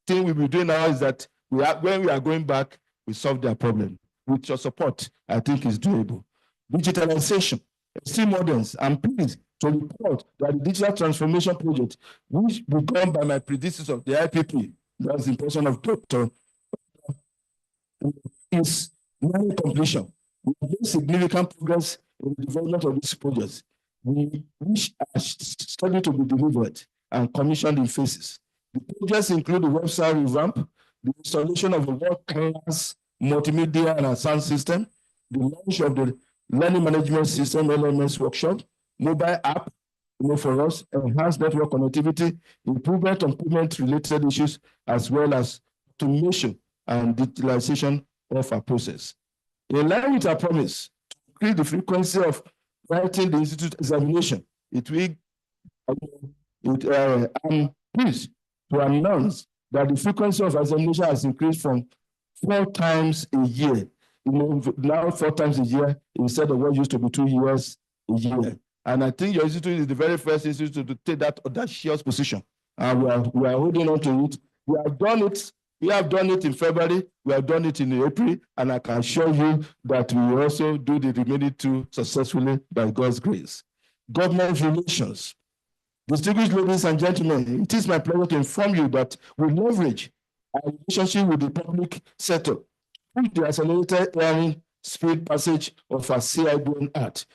Speaker 2: thing we'll be doing now is that when we are going back, we solve their problem. With your support, I think is doable. Digitalization, esteemed audience, I'm pleased to report that the digital transformation project, which begun by my predecessor, the IPP, that's the person of Dr. is nearing completion. We have made significant progress in the development of these projects, which are starting to be delivered and commissioned in phases. The projects include the website revamp, the installation of a world-class multimedia and sound system, the launch of the learning management system, LMS workshop, mobile app, for us, enhanced network connectivity, improvement on payment-related issues, as well as automation and digitalization of our process. In line with our promise to increase the frequency of writing the institute examination, I'm pleased to announce that the frequency of examination has increased from 4 times a year. Now 4 times a year instead of what used to be 2 years a year. And I think your institute is the very first institute to take that audacious position. And we are holding on to it. We have done it. We have done it in February. We have done it in April. And I can assure you that we will also do the remaining 2 successfully by God's grace. Government relations. Distinguished ladies and gentlemen, it is my pleasure to inform you that we leverage our relationship with the public sector through the accelerated hearing speed passage of our Cibn Act.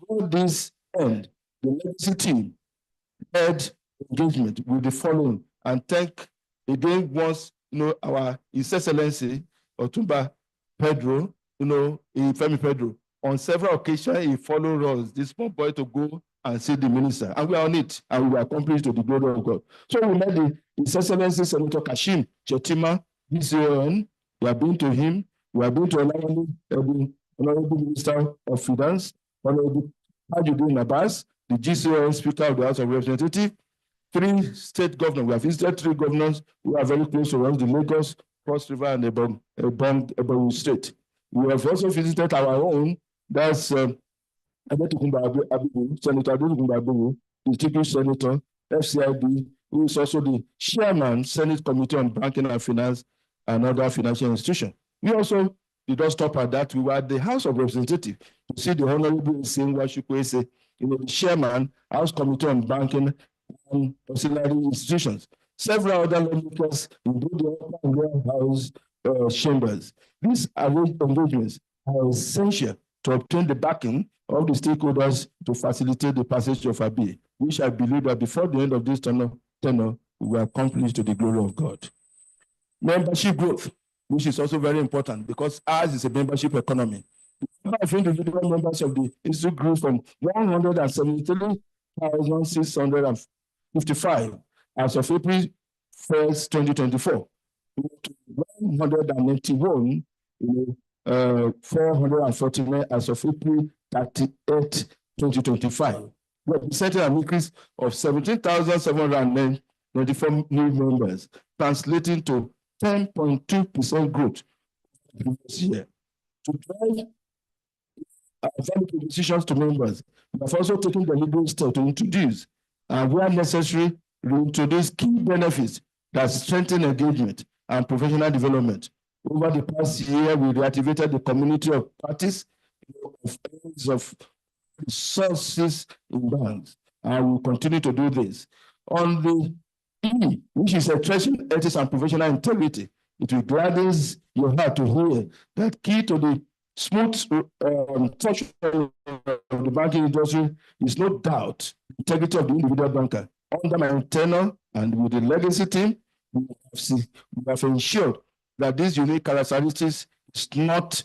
Speaker 2: To this end, the legacy team led engagement with the following, and thank again once our His Excellency Otumba Pedro, Femi Pedro. On several occasions, he followed us, this small boy, to go and see the minister, and we are on it, and we were accomplished to the glory of God. So we met His Excellency Senator Kashim Chetima, DCON. We have been to him. We have been to the Honorable Minister of Finance, Honorable Tajudeen Abbas, the GCON Speaker of the House of Representatives, 3 state governors. We have visited 3 governors who are very close to us, the Lagos, Cross River, and Ebonyi State. We have also visited our own That's Senator Abibu, the Distinguished Senator, FCIB, who is also the Chairman, Senate Committee on Banking and Finance and other financial institutions. We also did not stop at that. We were at the House of Representatives to see the Honorable saying what the Chairman, House Committee on Banking and Auxiliary Institutions. Several other lawmakers in both the upper and lower house chambers. These engagements are essential to obtain the backing of the stakeholders to facilitate the passage of a bill, which I believe that before the end of this tenure, we will accomplish to the glory of God. Membership growth, which is also very important because ours is a membership economy. The number of individual members of the institute grew from 173,655 as of April 1st, 2024 to 191, 449 as of April 30th, 2025, representing an increase of 17,794 new members, translating to 10.2% growth this year. To drive value propositions to members, we have also taken the legal step to introduce, and where necessary, reintroduce key benefits that strengthen engagement and professional development. Over the past year, we reactivated the community of parties of resources in banks, and we will continue to do this. On the E, which is addressing ethics and professional integrity, it will gladden your heart to hear that key to the smooth touch of the banking industry is no doubt the integrity of the individual banker. Under my tenure and with the legacy team, we have ensured that these unique characteristics is not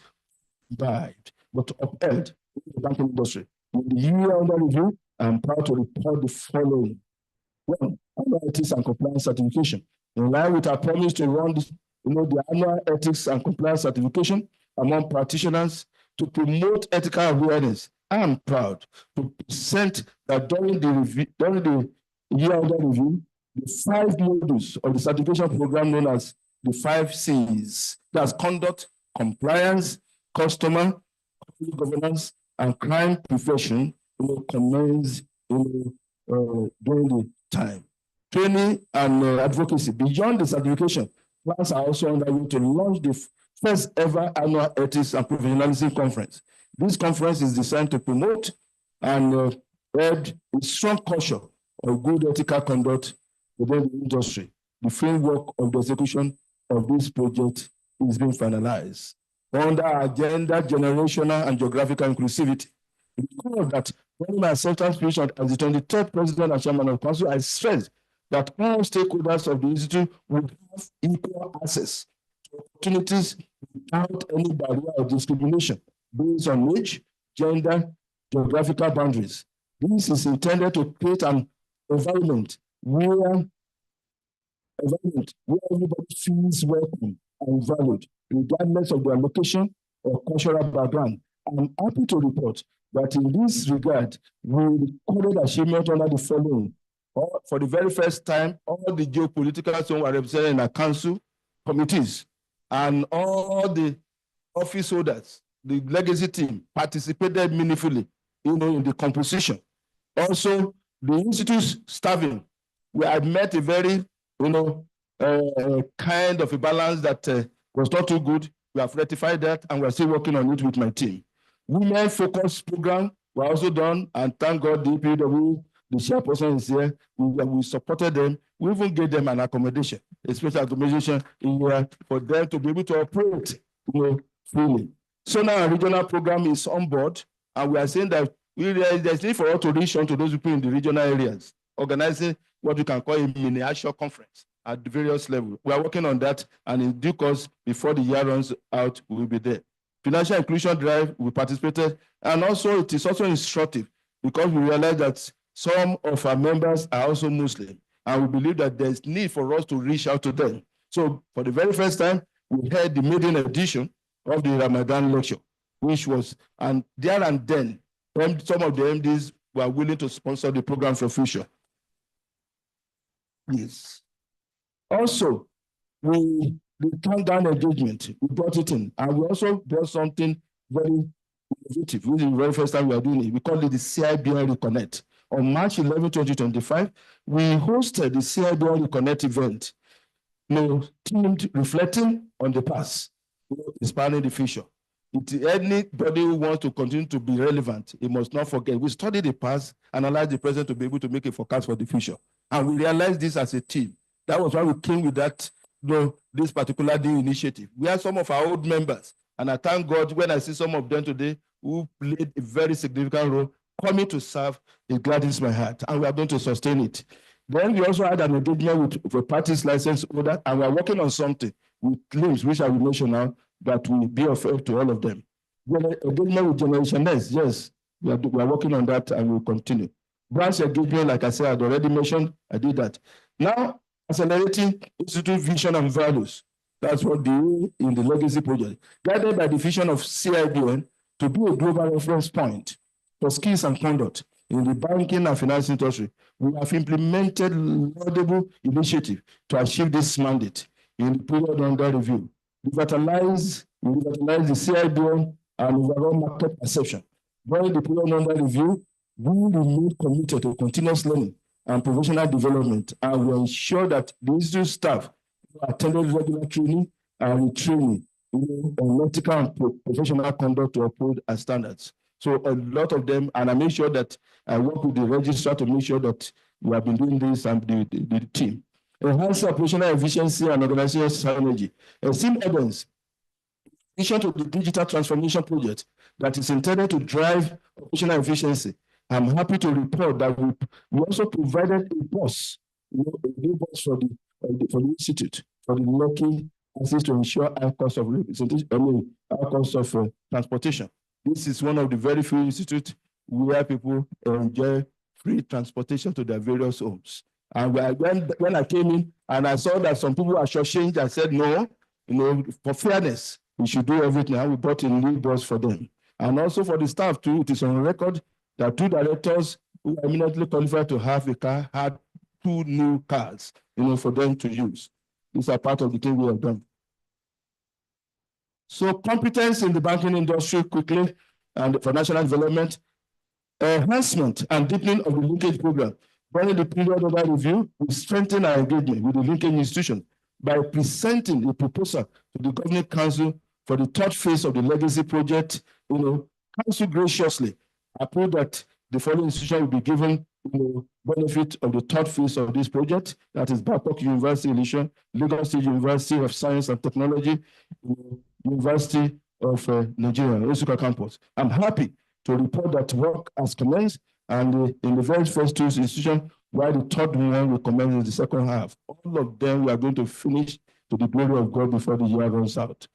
Speaker 2: imbibed, but upheld in the banking industry. In the year under review, I'm proud to report the following. One, annual ethics and compliance certification. In line with our promise to run the annual ethics and compliance certification among practitioners to promote ethical awareness, I am proud to present that during the year under review, the 5 modules of the certification program known as the 5 C's, that's conduct, compliance, customer, governance, and crime prevention, commence during the time. Training and advocacy. Beyond the certification, plans are also underway to launch the first ever annual ethics and professionalism conference. This conference is designed to promote and add a strong culture of good ethical conduct within the industry. The framework of the execution of this project is being finalized. Under agenda, generational and geographical inclusivity, recall that when my acceptance speech as the 23rd President and Chairman of the Council, I stressed that all stakeholders of the Institute would have equal access to opportunities without any barrier or discrimination based on age, gender, geographical boundaries. This is intended to create an environment where everybody feels welcome and valued, regardless of their location or cultural background. I'm happy to report that in this regard, we recorded achievement under the following. For the very first time, all the geopolitical zones were represented in our council committees, and all the office holders, the legacy team, participated meaningfully, in the composition. Also, the institute's staffing, we had met a very, kind of a balance that was not too good. We have rectified that, and we're still working on it with my team. Women focus program were also done, and thank God the EPW, the chairperson is here. We supported them. We even gave them an accommodation, a special accommodation in here for them to be able to operate, freely. So now our regional program is on board, and we are saying that there's need for us to reach out to those people in the regional areas, organizing what we can call a miniature conference at the various levels. We are working on that, and in due course, before the year runs out, we will be there. Financial inclusion drive, we participated, and also it is also instructive because we realize that some of our members are also Muslim, and we believe that there's need for us to reach out to them. So for the very first time, we had the maiden edition of the Ramadan lecture, which was, and there and then, some of the MDs were willing to sponsor the program for future. Yes. Also, the countdown engagement, we brought it in, and we also brought something very innovative. This is the very first time we are doing it. We call it the Cibn Reconnect. On March 11, 2025, we hosted the Cibn Reconnect event, themed reflecting on the past, inspiring the future. Anybody who wants to continue to be relevant, he must not forget. We study the past, analyze the present to be able to make a forecast for the future. And we realized this as a team. That was why we came with that, this particular day initiative. We have some of our old members, and I thank God when I see some of them today who played a very significant role coming to serve. It gladdens my heart, and we are going to sustain it. Then we also had an engagement with the party's license holder, and we are working on something with claims, which I will mention now, that will be of help to all of them. Engagement with Generation Next, yes, we are working on that, and we will continue. Branch engagement, like I said, I had already mentioned, I did that. Now, accelerating institute vision and values. That's what the in the legacy project. Guided by the vision of Cibn to be a global reference point for skills and conduct in the banking and finance industry. We have implemented laudable initiatives to achieve this mandate in the period under review. Revitalize the Cibn and overall market perception. During the period under review, we remain committed to continuous learning and professional development, and we ensure that the institute staff attended regular training and retraining on ethical and professional conduct to uphold our standards. So a lot of them, and I make sure that I work with the registrar to make sure that we have been doing this and the team. Enhance operational efficiency and organizational synergy. Esteemed audience, in addition to the digital transformation project that is intended to drive operational efficiency, I'm happy to report that we also provided a bus, a new bus for the institute, for the local access to ensure high cost of transportation. This is one of the very few institutes where people enjoy free transportation to their various homes. And when I came in and I saw that some people are short-changed, I said, no, for fairness, we should do everything. And we brought a new bus for them. And also for the staff too, it is on record that 2 directors who are eminently qualified to have a car had 2 new cars, for them to use. These are part of the thing we have done. So competence in the banking industry quickly and for national development, enhancement and deepening of the linkage program. During the period under review, we strengthen our engagement with the linkage institution by presenting a proposal to the Governing Council for the 3rd phase of the legacy project. Council graciously approved that the following institution will be given benefit of the 3rd phase of this project. That is Babcock University Illusion, Lagos State University of Science and Technology, University of Nigeria, Nsukka campus. I'm happy to report that work has commenced, and in the very first 2 institutions, while the 3rd one will commence in the second half. All of them we are going to finish to the glory of God before the year runs out.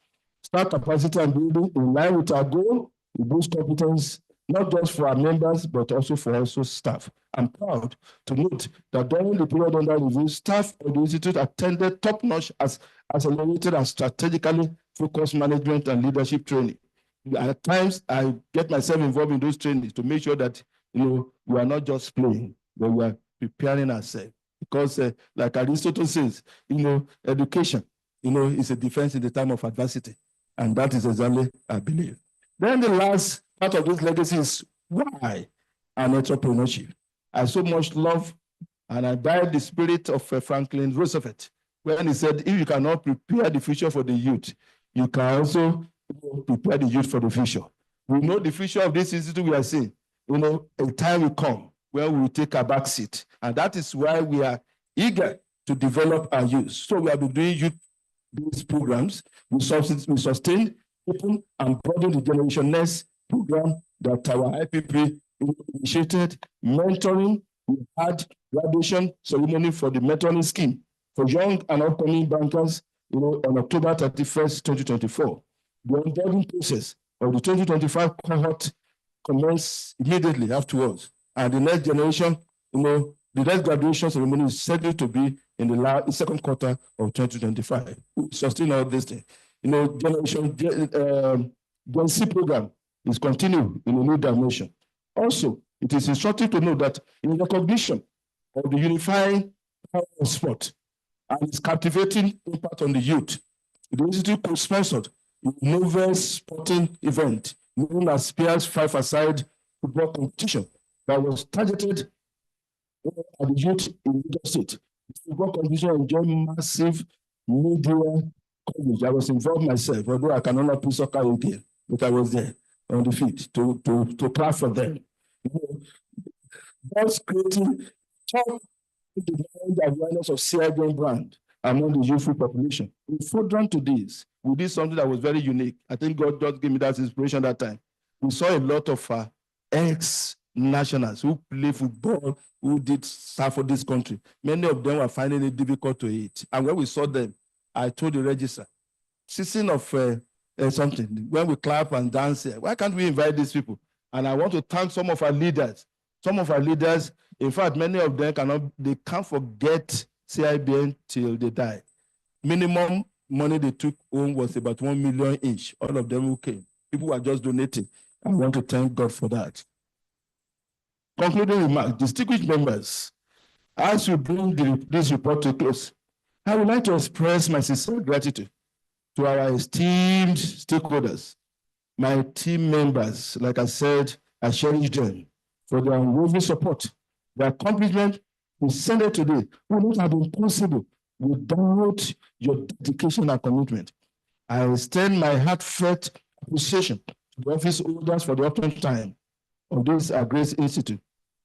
Speaker 2: Start capacity and building in line with our goal. We boost competence, not just for our members, but also for staff. I'm proud to note that during the period under review, staff of the institute attended top-notch accelerated and strategically focused management and leadership training. At times, I get myself involved in those trainings to make sure that we are not just playing, but we are preparing ourselves. Because, like Aristotle says, education, is a defense in the time of adversity, and that is exactly, I believe. Then the last part of this legacy is why and entrepreneurship. I so much love and I admire the spirit of Franklin Roosevelt when he said, if you cannot prepare the future for the youth, you can also prepare the youth for the future. We know the future of this institute we are seeing. A time will come where we will take a back seat. And that is why we are eager to develop our youth. So we have been doing youth-based programs. We sustain, open, and broaden the Generation Next program that our IPP initiated. Mentoring, we had graduation ceremony for the mentoring scheme for young and upcoming bankers on October 31st, 2024. The onboarding process of the 2025 cohort commenced immediately afterwards. And the next generation, the next graduation ceremony is scheduled to be in the second quarter of 2025. We sustain all this thing. Generation Gen C program is continuing in a new dimension. Also, it is instructive to know that in recognition of the unifying power of sport and its captivating impact on the youth, the Institute co-sponsored a novel sporting event known as Spears Five-a-Side football competition that was targeted at the youth in Lagos State. The football competition enjoyed massive media coverage. I was involved myself, although I cannot play soccer again, but I was there on the field to clap for them. Thus creating top awareness of Cibn brand among the youthful population. In further to this, we did something that was very unique. I think God just gave me that inspiration that time. We saw a lot of ex-nationals who play football, who did stuff for this country. Many of them were finding it difficult to eat. And when we saw them, I told the register, season of something, when we clap and dance here, why can't we invite these people? And I want to thank some of our leaders. Some of our leaders, in fact, many of them can't forget Cibn till they die. Minimum money they took home was about 1 million each. All of them who came. People were just donating. I want to thank God for that. Concluding remarks, distinguished members, as we bring this report to close, I would like to express my sincere gratitude to our esteemed stakeholders, my team members. Like I said, I cherish them for their unwavering support. The accomplishment presented today would not have been possible without your dedication and commitment. I extend my heartfelt appreciation to the office holders for the opportune time of this Grace Institute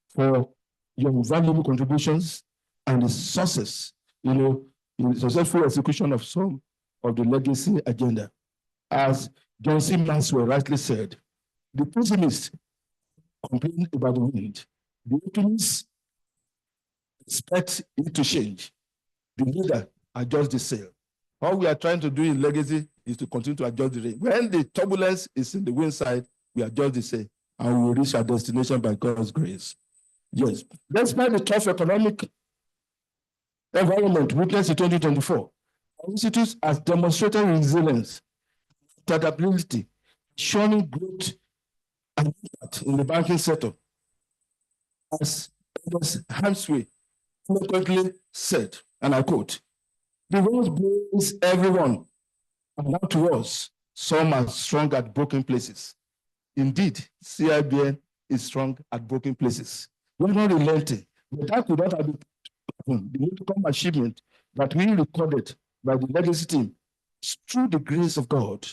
Speaker 2: for your valuable contributions and the success, in the successful execution of some of the legacy agenda. As John C. Maxwell rightly said, the pessimists complain about the wind. The optimists expect it to change. The leader adjusts the sail. All we are trying to do in legacy is to continue to adjust the rain. When the turbulence is in the wind side, we adjust the sail and we will reach our destination by God's grace. Yes, despite the tough economic environment witnessed in 2024, our institute has demonstrated resilience, adaptability, showing growth and impact in the banking sector. As Hamsway eloquently said, and I quote, "The world brings everyone, and not to us, some are strong at broken places." Indeed, Cibn is strong at broken places. We're not relenting, but that could not have been the outcome achievement that we recorded by the legacy team through the grace of God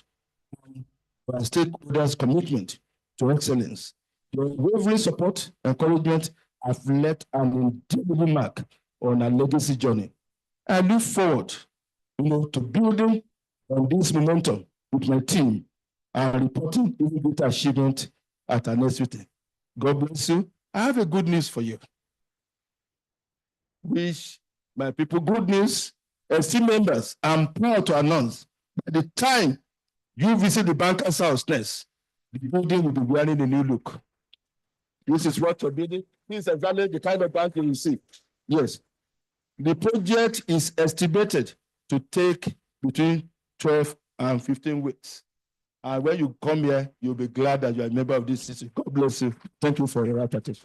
Speaker 2: and our stakeholders' commitment to excellence. Your unwavering support and encouragement have left an indelible mark on our legacy journey. I look forward, to building on this momentum with my team and reporting even greater achievement at our next meeting. God bless you. I have a good news for you. Wish my people good news. Esteemed members, I'm proud to announce by the time you visit the banker's house next, the building will be wearing a new look. This is what your building. This is exactly the kind of bank you see. Yes. The project is estimated to take between 12 and 15 weeks. And when you come here, you'll be glad that you are a member of this city. God bless you. Thank you for your attention.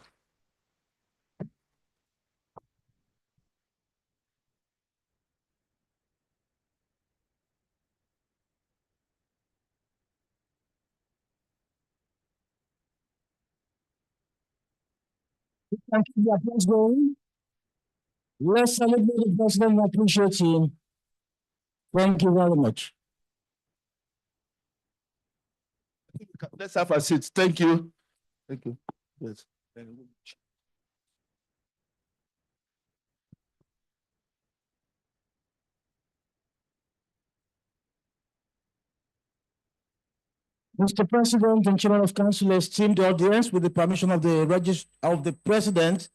Speaker 3: Thank you, the applause going. Let's celebrate the president and appreciate him. Thank you very much.
Speaker 2: Let's have a seat. Thank you. Thank you. Yes. Thank you.
Speaker 3: Mr. President and Chairman of Council, esteemed audience, with the permission of the President,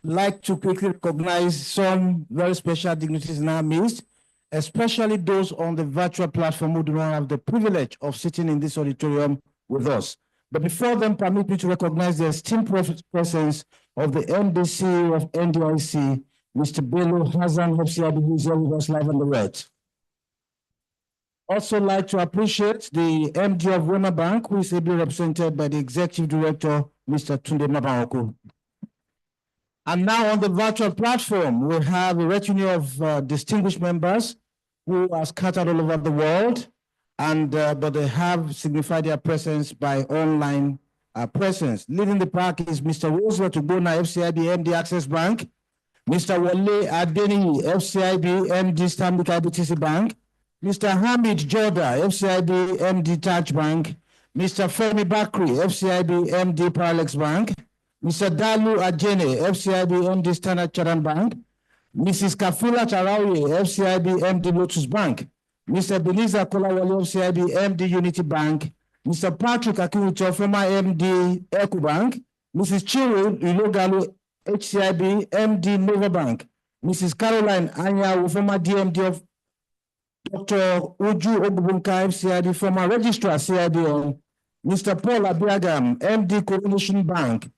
Speaker 3: like to quickly recognize some very special dignitaries in our midst, especially those on the virtual platform who do not have the privilege of sitting in this auditorium with us. But before then, permit me to recognize the esteemed presence of the MDC of NDIC, Mr. Bello Hassan Hopsiabi, who is here with us live on the red. Also like to appreciate the MD of Wema Bank, who is ably represented by the Executive Director, Mr. Tunde Mabaoko. And now on the virtual platform, we have a retinue of distinguished members who are scattered all over the world. and but they have signified their presence by online presence. Leading the pack is Mr. Roosevelt Ugbona, FCIB MD Access Bank, Mr. Wale Adeni, FCIB MD Stanbic IBTC Bank, Mr. Hamid Joda, FCIB MD Touch Bank, Mr. Femi Bakri, FCIB MD Paralex Bank, Mr. Dalu Ajene, FCIB MD Standard Chartered Bank, Mrs. Kafula Charawi, FCIB MD Lotus Bank, Mr. Beniza Kolawale, FCIB MD Unity Bank, Mr. Patrick Akiwucho, former MD EcoBank, Mrs. Chiru Ilogalu, HCIB MD Nova Bank, Mrs. Caroline Anya, former DMD of Dr. Uju Ogbunka, FCIB, former Registrar CIB, Mr. Paul Abiagam, MD Coronation Bank,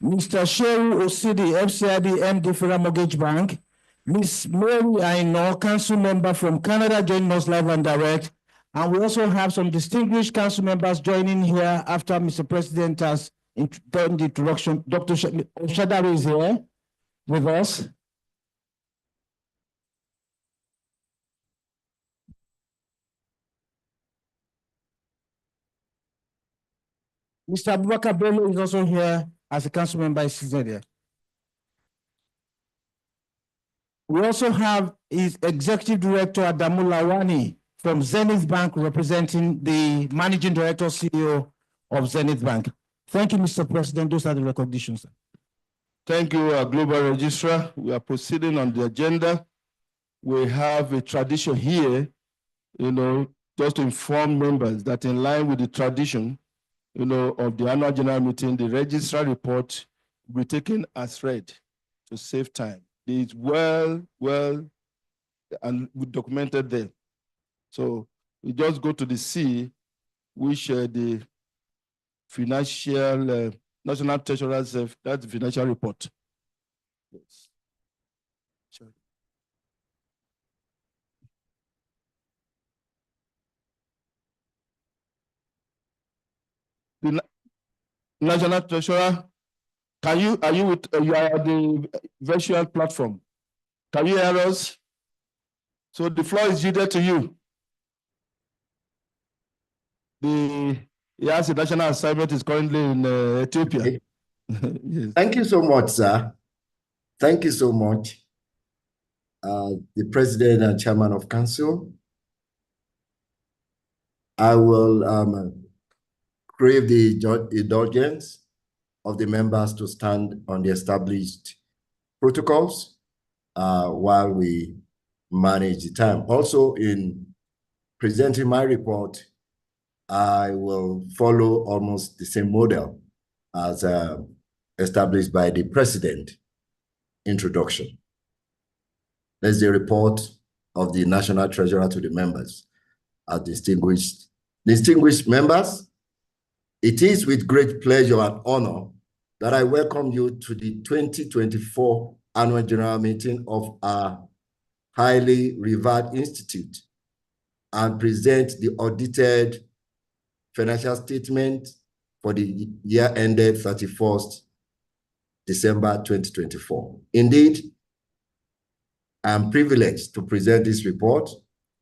Speaker 3: Mr. Shehu Osidi, FCIB MD Federal Mortgage Bank, Ms. Mary Aino, council member from Canada, joining us live and direct. And we also have some distinguished council members joining here after Mr. President has done the introduction. Dr. Oshadari is here with us. Mr. Abubakar Bello is also here as a council member. Here. We also have his executive director, Adamu Lawani, from Zenith Bank, representing the managing director, CEO of Zenith Bank. Thank you, Mr. President. Those are the recognitions.
Speaker 2: Thank you, Global Registrar. We are proceeding on the agenda. We have a tradition here, just to inform members that in line with the tradition, of the annual general meeting, the registrar report will be taken as read to save time. It's well, and we documented there. So we just go to the C, which the financial, National Treasurer's, that's the financial report. Yes. Sure. The National Treasurer, are you are the virtual platform? Can you hear us? So the floor is yielded to you. The national assignment is currently in Ethiopia.
Speaker 7: Yes. Thank you so much, sir. Thank you so much. The President and Chairman of Council. I will crave the indulgence of the members to stand on the established protocols while we manage the time. Also, in presenting my report, I will follow almost the same model as established by the President introduction. That's the report of the National Treasurer to the members. As distinguished members, it is with great pleasure and honor that I welcome you to the 2024 Annual General Meeting of our highly revered institute and present the audited financial statement for the year ended 31st December 2024. Indeed, I am privileged to present this report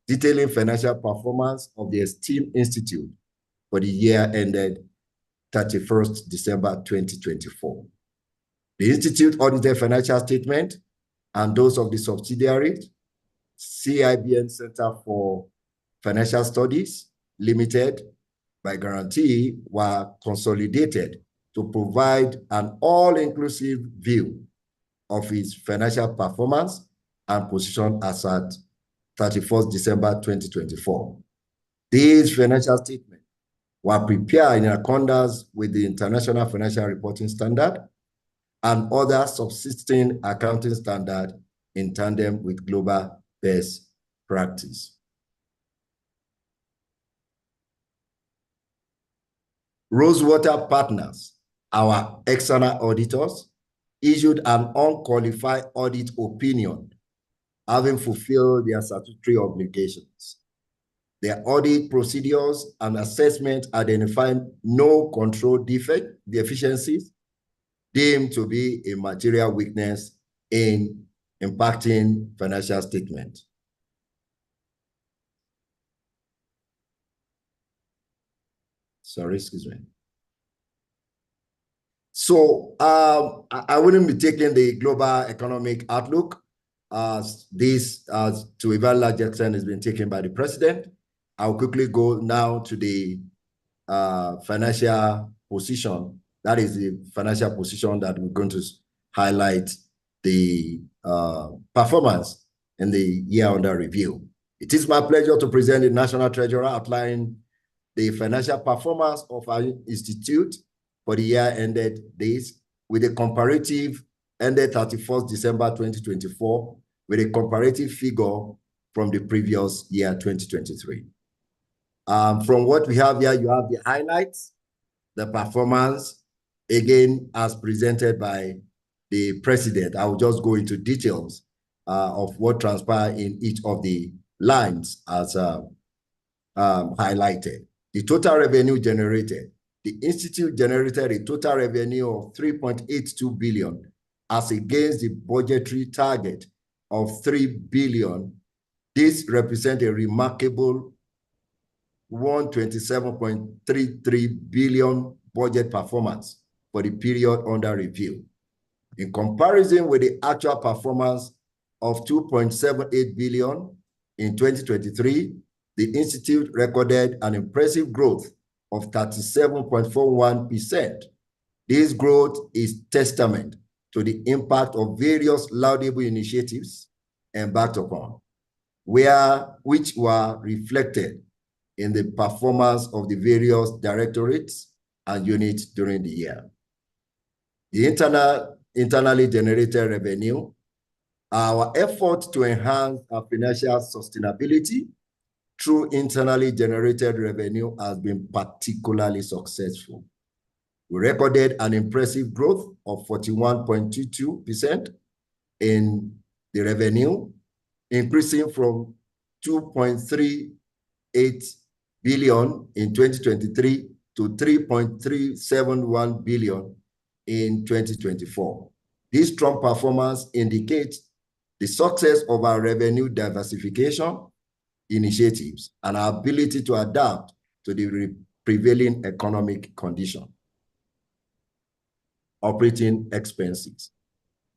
Speaker 7: detailing financial performance of the esteemed institute for the year ended 31st December 2024. The institute audited financial statement and those of the subsidiaries, Cibn Center for Financial Studies Limited, by guarantee, were consolidated to provide an all-inclusive view of its financial performance and position as at 31st December 2024. These financial statements were prepared in accordance with the International Financial Reporting Standard and other subsisting accounting standards in tandem with global best practice. Rosewater Partners, our external auditors, issued an unqualified audit opinion, having fulfilled their statutory obligations. Their audit procedures and assessment identified no control deficiencies deemed to be a material weakness in impacting financial statement. Sorry, excuse me. So I wouldn't be taking the global economic outlook. This, to a very large extent, has been taken by the president. I'll quickly go now to the financial position. That is the financial position that we're going to highlight the performance in the year under review. It is my pleasure to present the National Treasurer outlining the financial performance of our institute for the year ended this with a comparative ended 31st December 2024 with a comparative figure from the previous year 2023. From what we have here, you have the highlights, the performance, again, as presented by the president. I will just go into details of what transpired in each of the lines as highlighted. The total revenue generated. The institute generated a total revenue of 3.82 billion as against the budgetary target of 3 billion. This represents a remarkable 127.33 billion budget performance for the period under review. In comparison with the actual performance of 2.78 billion in 2023, the institute recorded an impressive growth of 37.41%. This growth is testament to the impact of various laudable initiatives embarked upon, which were reflected in the performance of the various directorates and units during the year. The internally generated revenue, our effort to enhance our financial sustainability through internally generated revenue has been particularly successful. We recorded an impressive growth of 41.22% in the revenue, increasing from 2.38 billion in 2023 to 3.371 billion in 2024. This strong performance indicates the success of our revenue diversification initiatives and our ability to adapt to the prevailing economic condition. Operating expenses.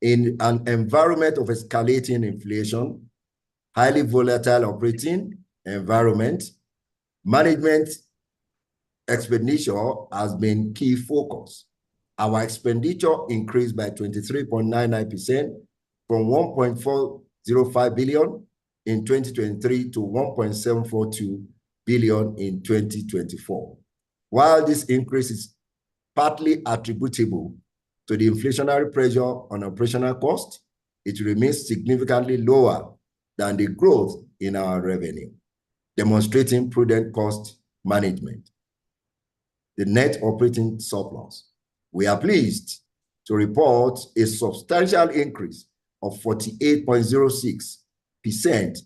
Speaker 7: In an environment of escalating inflation, highly volatile operating environment, management expenditure has been key focus. Our expenditure increased by 23.99% from 1.405 billion in 2023 to 1.742 billion in 2024. While this increase is partly attributable to the inflationary pressure on operational costs, it remains significantly lower than the growth in our revenue, demonstrating prudent cost management. The net operating surplus. We are pleased to report a substantial increase of 48.06%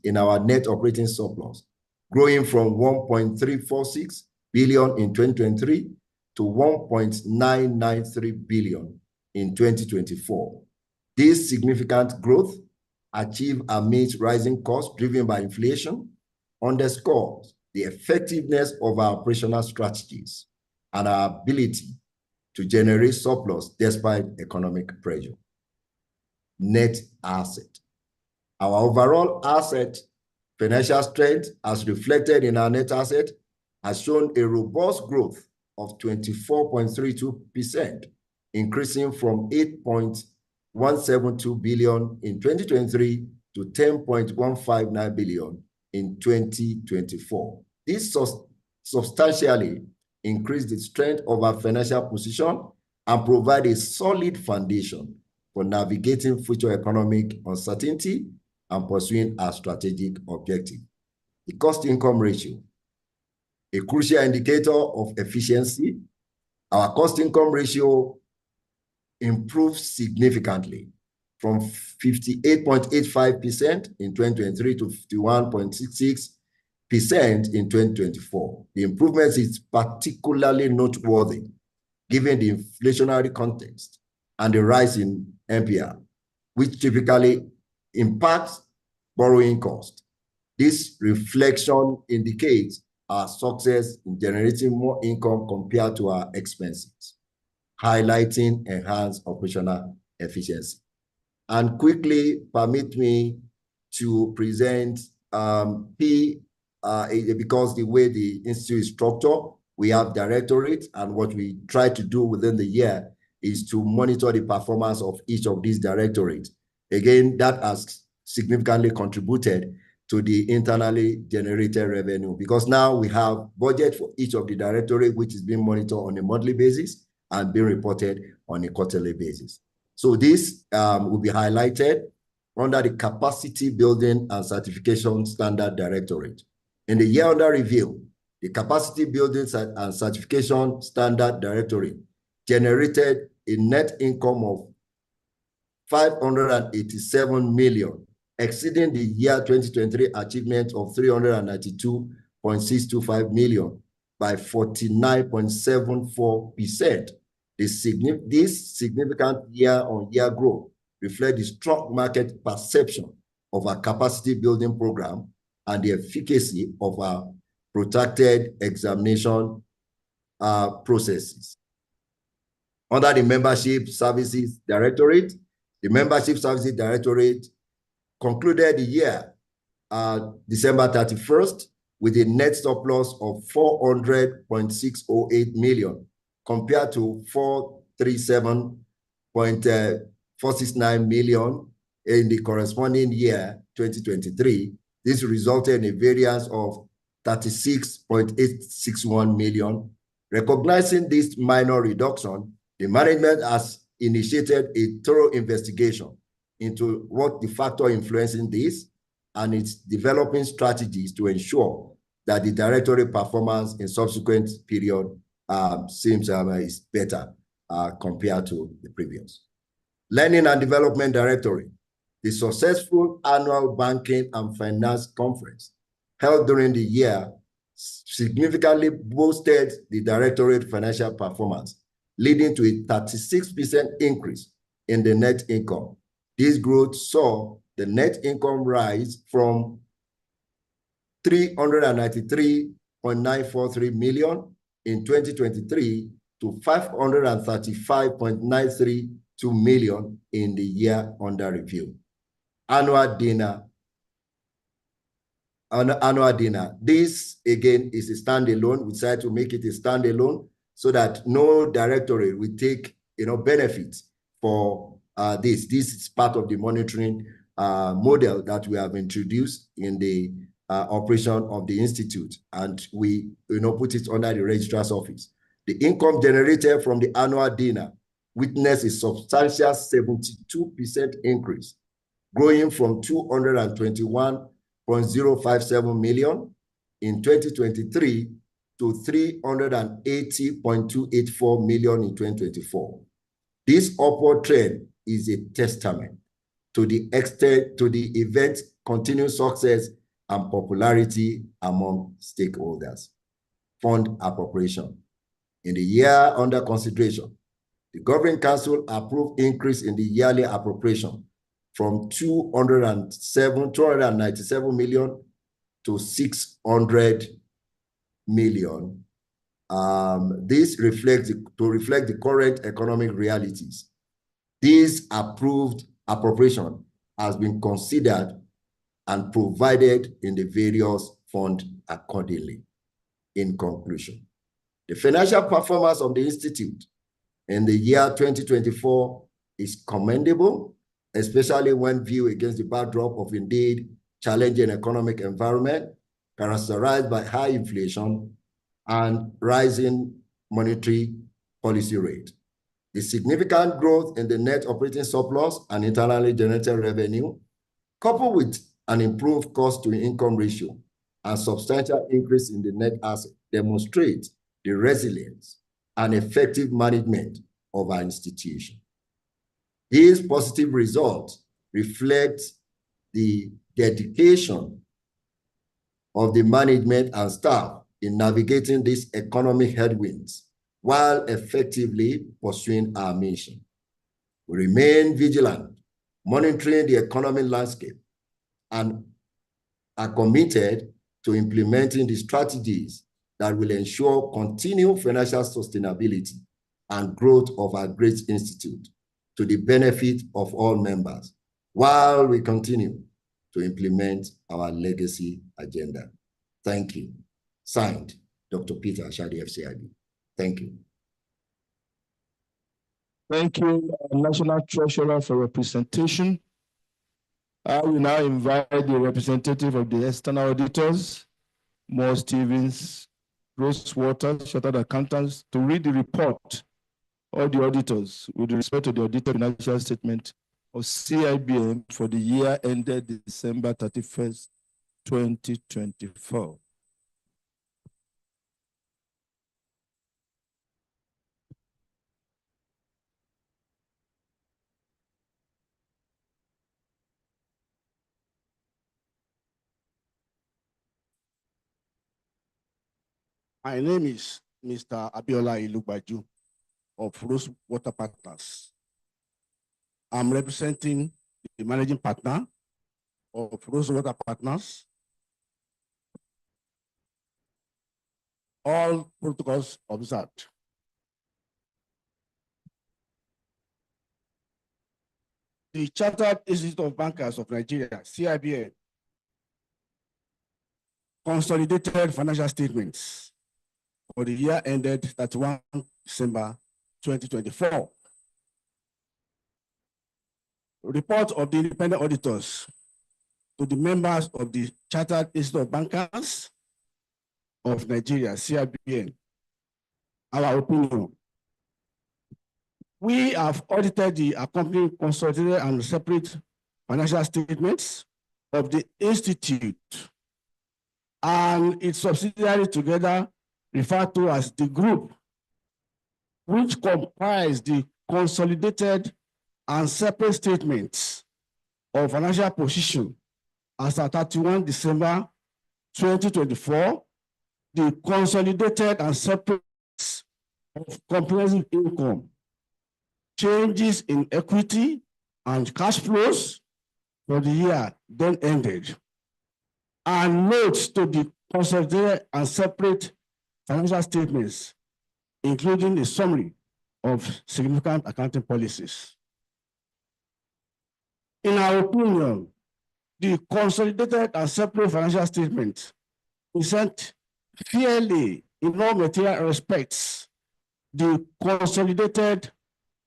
Speaker 7: in our net operating surplus, growing from 1.346 billion in 2023 to 1.993 billion in 2024. This significant growth, achieved amidst rising costs driven by inflation, underscores the effectiveness of our operational strategies and our ability to generate surplus despite economic pressure. Net asset. Our overall asset financial strength, as reflected in our net asset, has shown a robust growth of 24.32%, increasing from 8.172 billion in 2023 to 10.159 billion in 2024. This substantially increased the strength of our financial position and provide a solid foundation for navigating future economic uncertainty and pursuing our strategic objective. The cost-income ratio, a crucial indicator of efficiency. Our cost-income ratio improved significantly from 58.85% in 2023 to 51.66% in 2024. The improvement is particularly noteworthy given the inflationary context and the rise in NPR, which typically impacts borrowing cost. This reflection indicates our success in generating more income compared to our expenses, highlighting enhanced operational efficiency. And quickly permit me to present because the way the institute is structured, we have directorates, and what we try to do within the year is to monitor the performance of each of these directorates. Again, that has significantly contributed to the internally generated revenue, because now we have budget for each of the directorate, which is being monitored on a monthly basis and being reported on a quarterly basis. So this will be highlighted under the Capacity Building and Certification Standard Directorate. In the year under review, the Capacity Building and Certification Standard Directorate generated a net income of 587 million, exceeding the year 2023 achievement of 392.625 million by 49.74%. This significant year-on-year growth reflects the strong market perception of our capacity building program and the efficacy of our protracted examination processes. Under the Membership Services Directorate, the Membership Services Directorate concluded the year December 31st with a net surplus of 400.608 million compared to 437.469 million in the corresponding year, 2023. This resulted in a variance of 36.861 million. Recognizing this minor reduction, the management has initiated a thorough investigation into what the factor influencing this, and it's developing strategies to ensure that the directorate performance in subsequent period seems is better compared to the previous. Learning and Development Directorate, the successful annual banking and finance conference held during the year significantly boosted the directorate financial performance, leading to a 36% increase in the net income. This growth saw the net income rise from 393.943 million in 2023 to 535.932 million in the year under review. Annual dinner. This again is a standalone. We decided to make it a standalone so that no directorate will take benefits for this. This is part of the monitoring model that we have introduced in the operation of the institute, and we put it under the registrar's office. The income generated from the annual dinner witnessed a substantial 72% increase, growing from 221.057 million in 2023 to 380.284 million in 2024. This upward trend is a testament to the event's continued success and popularity among stakeholders. Fund appropriation. In the year under consideration, the Governing Council approved increase in the yearly appropriation from 297 million to 600 million. This reflects the current economic realities. This approved appropriation has been considered and provided in the various funds accordingly. In conclusion, the financial performance of the Institute in the year 2024 is commendable, especially when viewed against the backdrop of indeed challenging economic environment characterized by high inflation and rising monetary policy rate. The significant growth in the net operating surplus and internally generated revenue, coupled with an improved cost-to-income ratio and substantial increase in the net asset, demonstrates the resilience and effective management of our institution. These positive results reflect the dedication of the management and staff in navigating these economic headwinds while effectively pursuing our mission. We remain vigilant, monitoring the economic landscape, and are committed to implementing the strategies that will ensure continued financial sustainability and growth of our great institute to the benefit of all members, while we continue to implement our legacy agenda. Thank you. Signed, Dr. Peter Ashadi, FCIB. Thank you.
Speaker 2: Thank you, National Treasurer, for your presentation. I will now invite the representative of the external auditors, Moore Stevens, Rosewater, Chartered Accountants, to read the report of the auditors with respect to the audited financial statement of CIBN for the year ended December 31st, 2024.
Speaker 4: My name is Mr. Abiola Ilugbaju of Rosewater Partners. I'm representing the managing partner of Rosewater Partners. All protocols observed. The Chartered Institute of Bankers of Nigeria, CIBN, consolidated financial statements for the year ended 31 December 2024. Report of the independent auditors to the members of the Chartered Institute of Bankers of Nigeria, CIBN. Our opinion. We have audited the accompanying consolidated and separate financial statements of the Institute and its subsidiary together, referred to as the group, which comprise the consolidated and separate statements of financial position as at 31 December 2024, the consolidated and separate of comprehensive income, changes in equity and cash flows for the year then ended, and notes to the consolidated and separate financial statements, including a summary of significant accounting policies. In our opinion, the consolidated and separate financial statements present fairly, in all material respects, the consolidated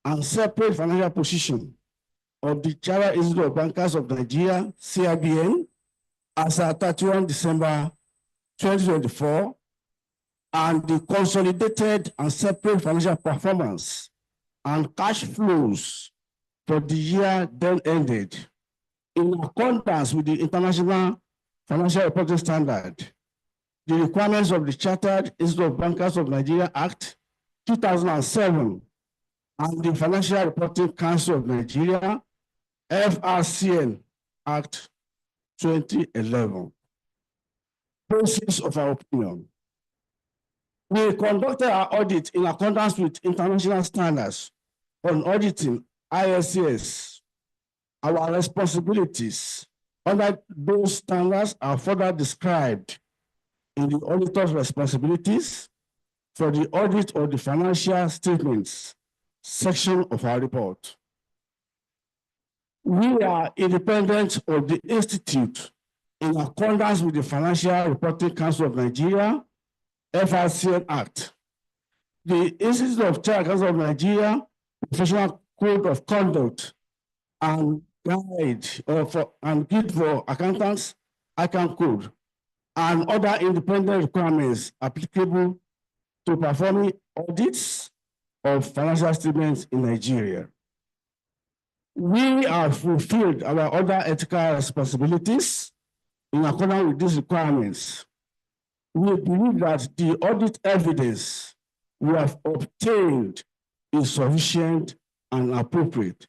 Speaker 4: and separate financial position of the Chartered Institute of Bankers of Nigeria, CIBN, as at 31 December 2024, and the consolidated and separate financial performance and cash flows for the year then ended, in accordance with the International Financial Reporting Standard, the requirements of the Chartered Institute of Bankers of Nigeria Act 2007, and the Financial Reporting Council of Nigeria, FRCN Act 2011. Basis of our opinion. We conducted our audit in accordance with international standards on auditing ISCS. Our responsibilities under those standards are further described in the auditor's responsibilities for the audit of the financial statements section of our report. We are independent of the Institute in accordance with the Financial Reporting Council of Nigeria, FRCN Act. The Institute of Chartered Accountants of Nigeria Professional Code of Conduct and Guide for Accountants, Account Code, and other independent requirements applicable to performing audits of financial statements in Nigeria. We have fulfilled our other ethical responsibilities in accordance with these requirements. We believe that the audit evidence we have obtained is sufficient and appropriate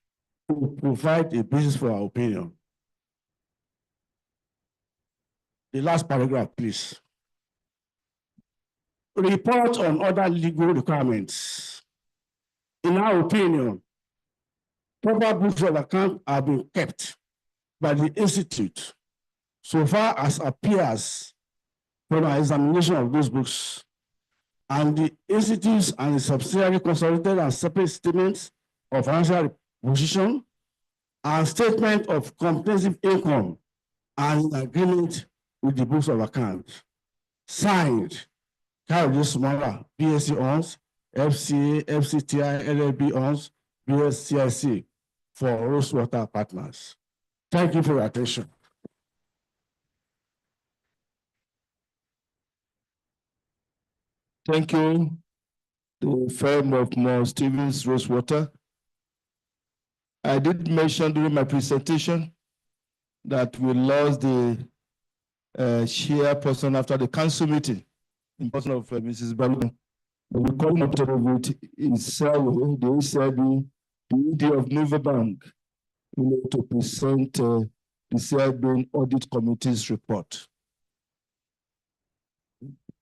Speaker 4: to provide a basis for our opinion. The last paragraph, please. Report on other legal requirements. In our opinion, proper books of account have been kept by the Institute so far as appears
Speaker 8: from our examination of those books, and the institutes and the subsidiary consolidated and separate statements of financial position and statement of comprehensive income and in agreement with the books of account. Signed, Kayode Sumara, BSc Ons, FCA, FCTI, LLB Ons, BSCIC for Rosewater Partners. Thank you for your attention.
Speaker 2: Thank you, the firm of Moore Stevens Rosewater. I did mention during my presentation that we lost the chairperson after the council meeting in person of Mrs. Balogun. We call up to the ECB, the ED of Nova Bank, to present the Cibn Audit Committee's report.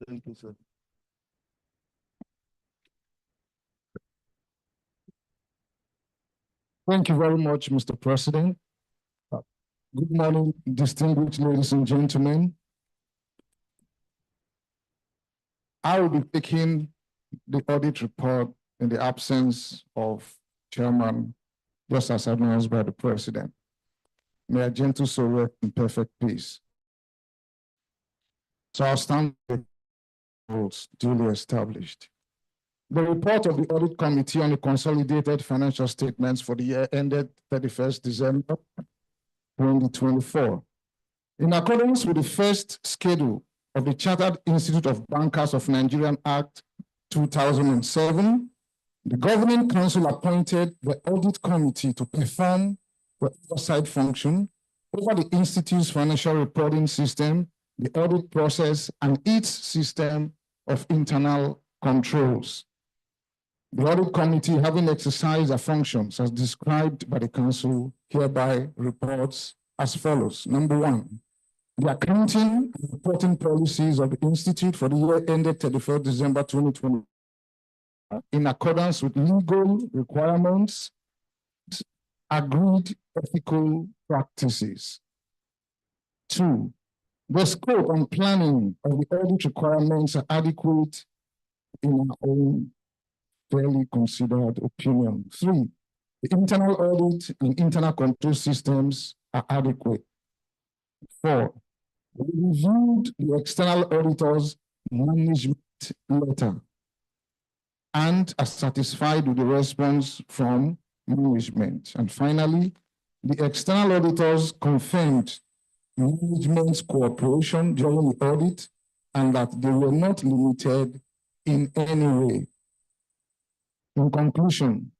Speaker 2: Thank you, sir.
Speaker 1: Thank you very much, Mr. President. Good morning, distinguished ladies and gentlemen. I will be taking the audit report in the absence of Chairman, just as announced by the President. May a gentle soul rest in perfect peace. So I'll stand with rules duly established. The report of the Audit Committee on the consolidated financial statements for the year ended 31st December 2024. In accordance with the first schedule of the Chartered Institute of Bankers of Nigerian Act 2007, the Governing Council appointed the Audit Committee to perform the oversight function over the Institute's financial reporting system, the audit process, and its system of internal controls. The Audit Committee, having exercised their functions as described by the Council, hereby reports as follows. Number one, the accounting and reporting policies of the Institute for the year ended 31st December 2020, in accordance with legal requirements, agreed ethical practices. Two, the scope and planning of the audit requirements are adequate in our own fairly considered opinion. Three, the internal audit and internal control systems are adequate. Four, we reviewed the external auditor's management letter and are satisfied with the response from management. And finally, the external auditors confirmed management's cooperation during the audit and that they were not limited in any way. In conclusion,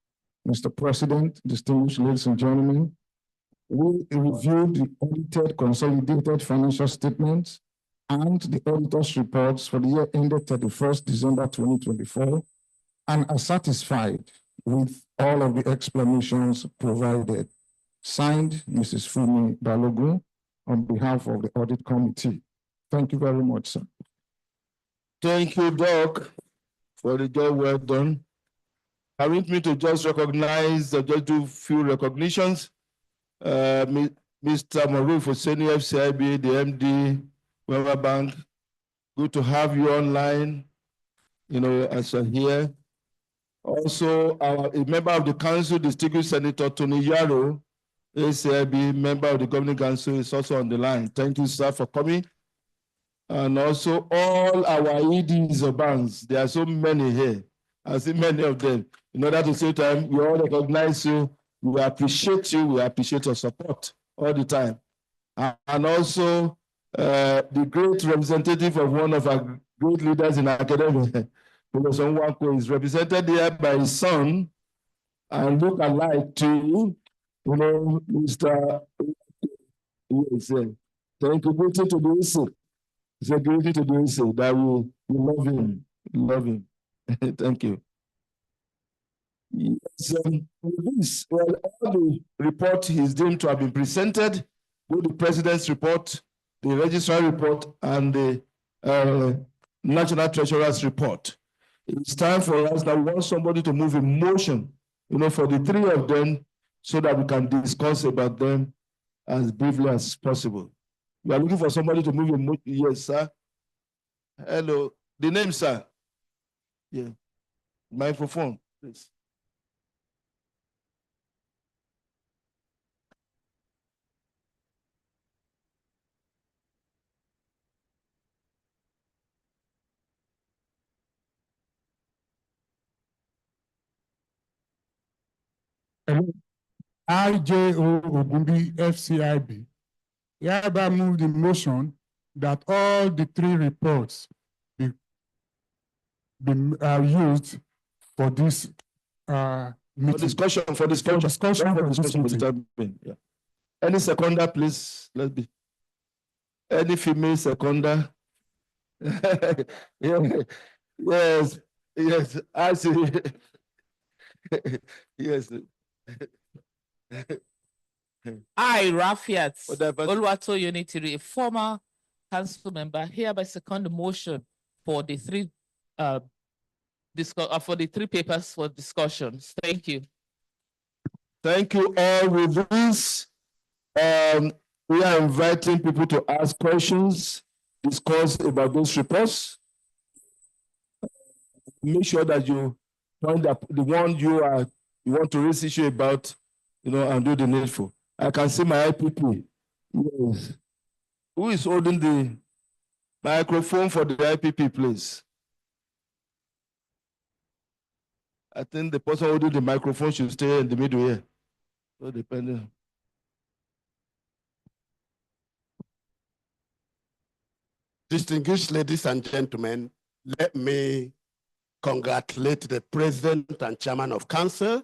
Speaker 1: Mr. President, distinguished ladies and gentlemen, we reviewed the audited consolidated financial statements and the auditor's reports for the year ended 31st December 2024 and are satisfied with all of the explanations provided. Signed, Mrs. Fumi Balogun, on behalf of the Audit Committee. Thank you very much, sir.
Speaker 2: Thank you, Doc, for the job well done. Permit me to just recognize, just do a few recognitions. Mr. Maruf Hosseini, FCIB, the MD, Weber Bank. Good to have you online, as you're here. Also, a member of the council, distinguished Senator Tony Yaro, ACIB, member of the Governing Council, is also on the line. Thank you, sir, for coming. And also all our EDs of banks, there are so many here. I see many of them. In order to save time, we all recognize you. We appreciate you. We appreciate your support all the time. And also the great representative of one of our great leaders in academia, Professor Nwanko, is represented here by his son and look alike to, Mr. Yes, thank you. Good to do so. It's a great to do so that we love him. Love him. Thank you. Yes, all the report is deemed to have been presented, both the President's report, the Registrar report, and the National Treasurer's report. It's time for us now. We want somebody to move a motion, for the three of them, so that we can discuss about them as briefly as possible. We are looking for somebody to move a motion. Yes, sir. Hello. The name, sir. Yeah. Microphone, please.
Speaker 1: IJO Ogunbi FCIB hereby move the motion that all the three reports be used for this meeting.
Speaker 2: For discussion, for this meeting. Yeah. Any seconder, please? Let's be. Any female seconder? Yeah. Yes, yes, I see. Yes.
Speaker 9: I, Rafiat
Speaker 2: Whatever.
Speaker 9: Oluwato Unitary, a former council member, hereby second the motion for the three for the three papers for discussions. Thank you.
Speaker 2: Thank you all. With this, we are inviting people to ask questions, discuss about those reports. Make sure that you find the one you want to raise issue about, and do the needful. I can see my IPP. Yes. Who is holding the microphone for the IPP, please? I think the person holding the microphone should stay in the middle here. So depending.
Speaker 4: Distinguished ladies and gentlemen, let me congratulate the President and Chairman of Council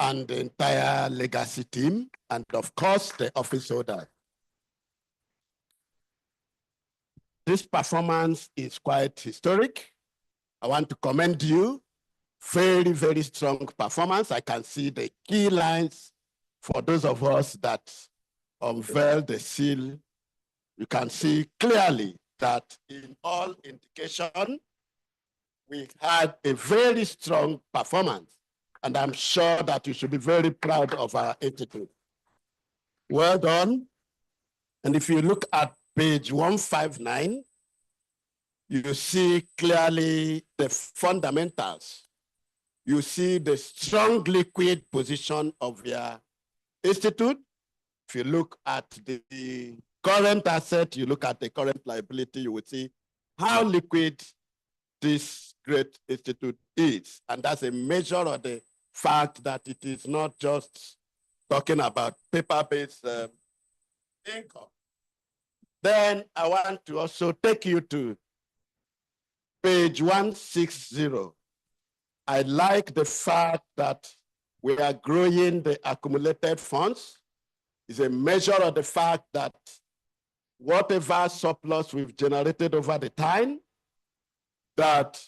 Speaker 4: and the entire legacy team, and of course, the office holder. This performance is quite historic. I want to commend you. Very, very strong performance. I can see the key lines for those of us that unveil the seal. You can see clearly that in all indication, we had a very strong performance, and I'm sure that you should be very proud of our institute. Well done. And if you look at page 159, you see clearly the fundamentals. You see the strong liquid position of your institute. If you look at the current asset, you look at the current liability, you will see how liquid this great institute is. And that's a measure of the fact that it is not just talking about paper-based income. Then I want to also take you to page 160. I like the fact that we are growing the accumulated funds. It's a measure of the fact that whatever surplus we've generated over the time, that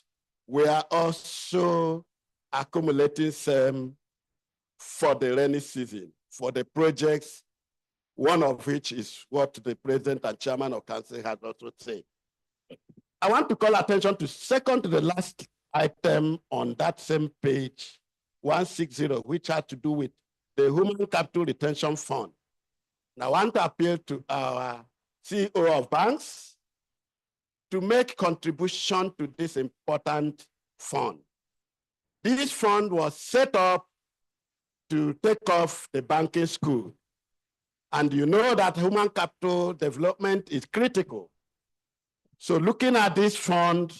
Speaker 4: we are also accumulating some for the rainy season, for the projects, one of which is what the President and Chairman of Council has also said. I want to call attention to second to the last item on that same page, 160, which had to do with the Human Capital Retention Fund. And I want to appeal to our CEO of banks to make contribution to this important fund. This fund was set up to take off the banking school. And you know that human capital development is critical. So looking at this fund,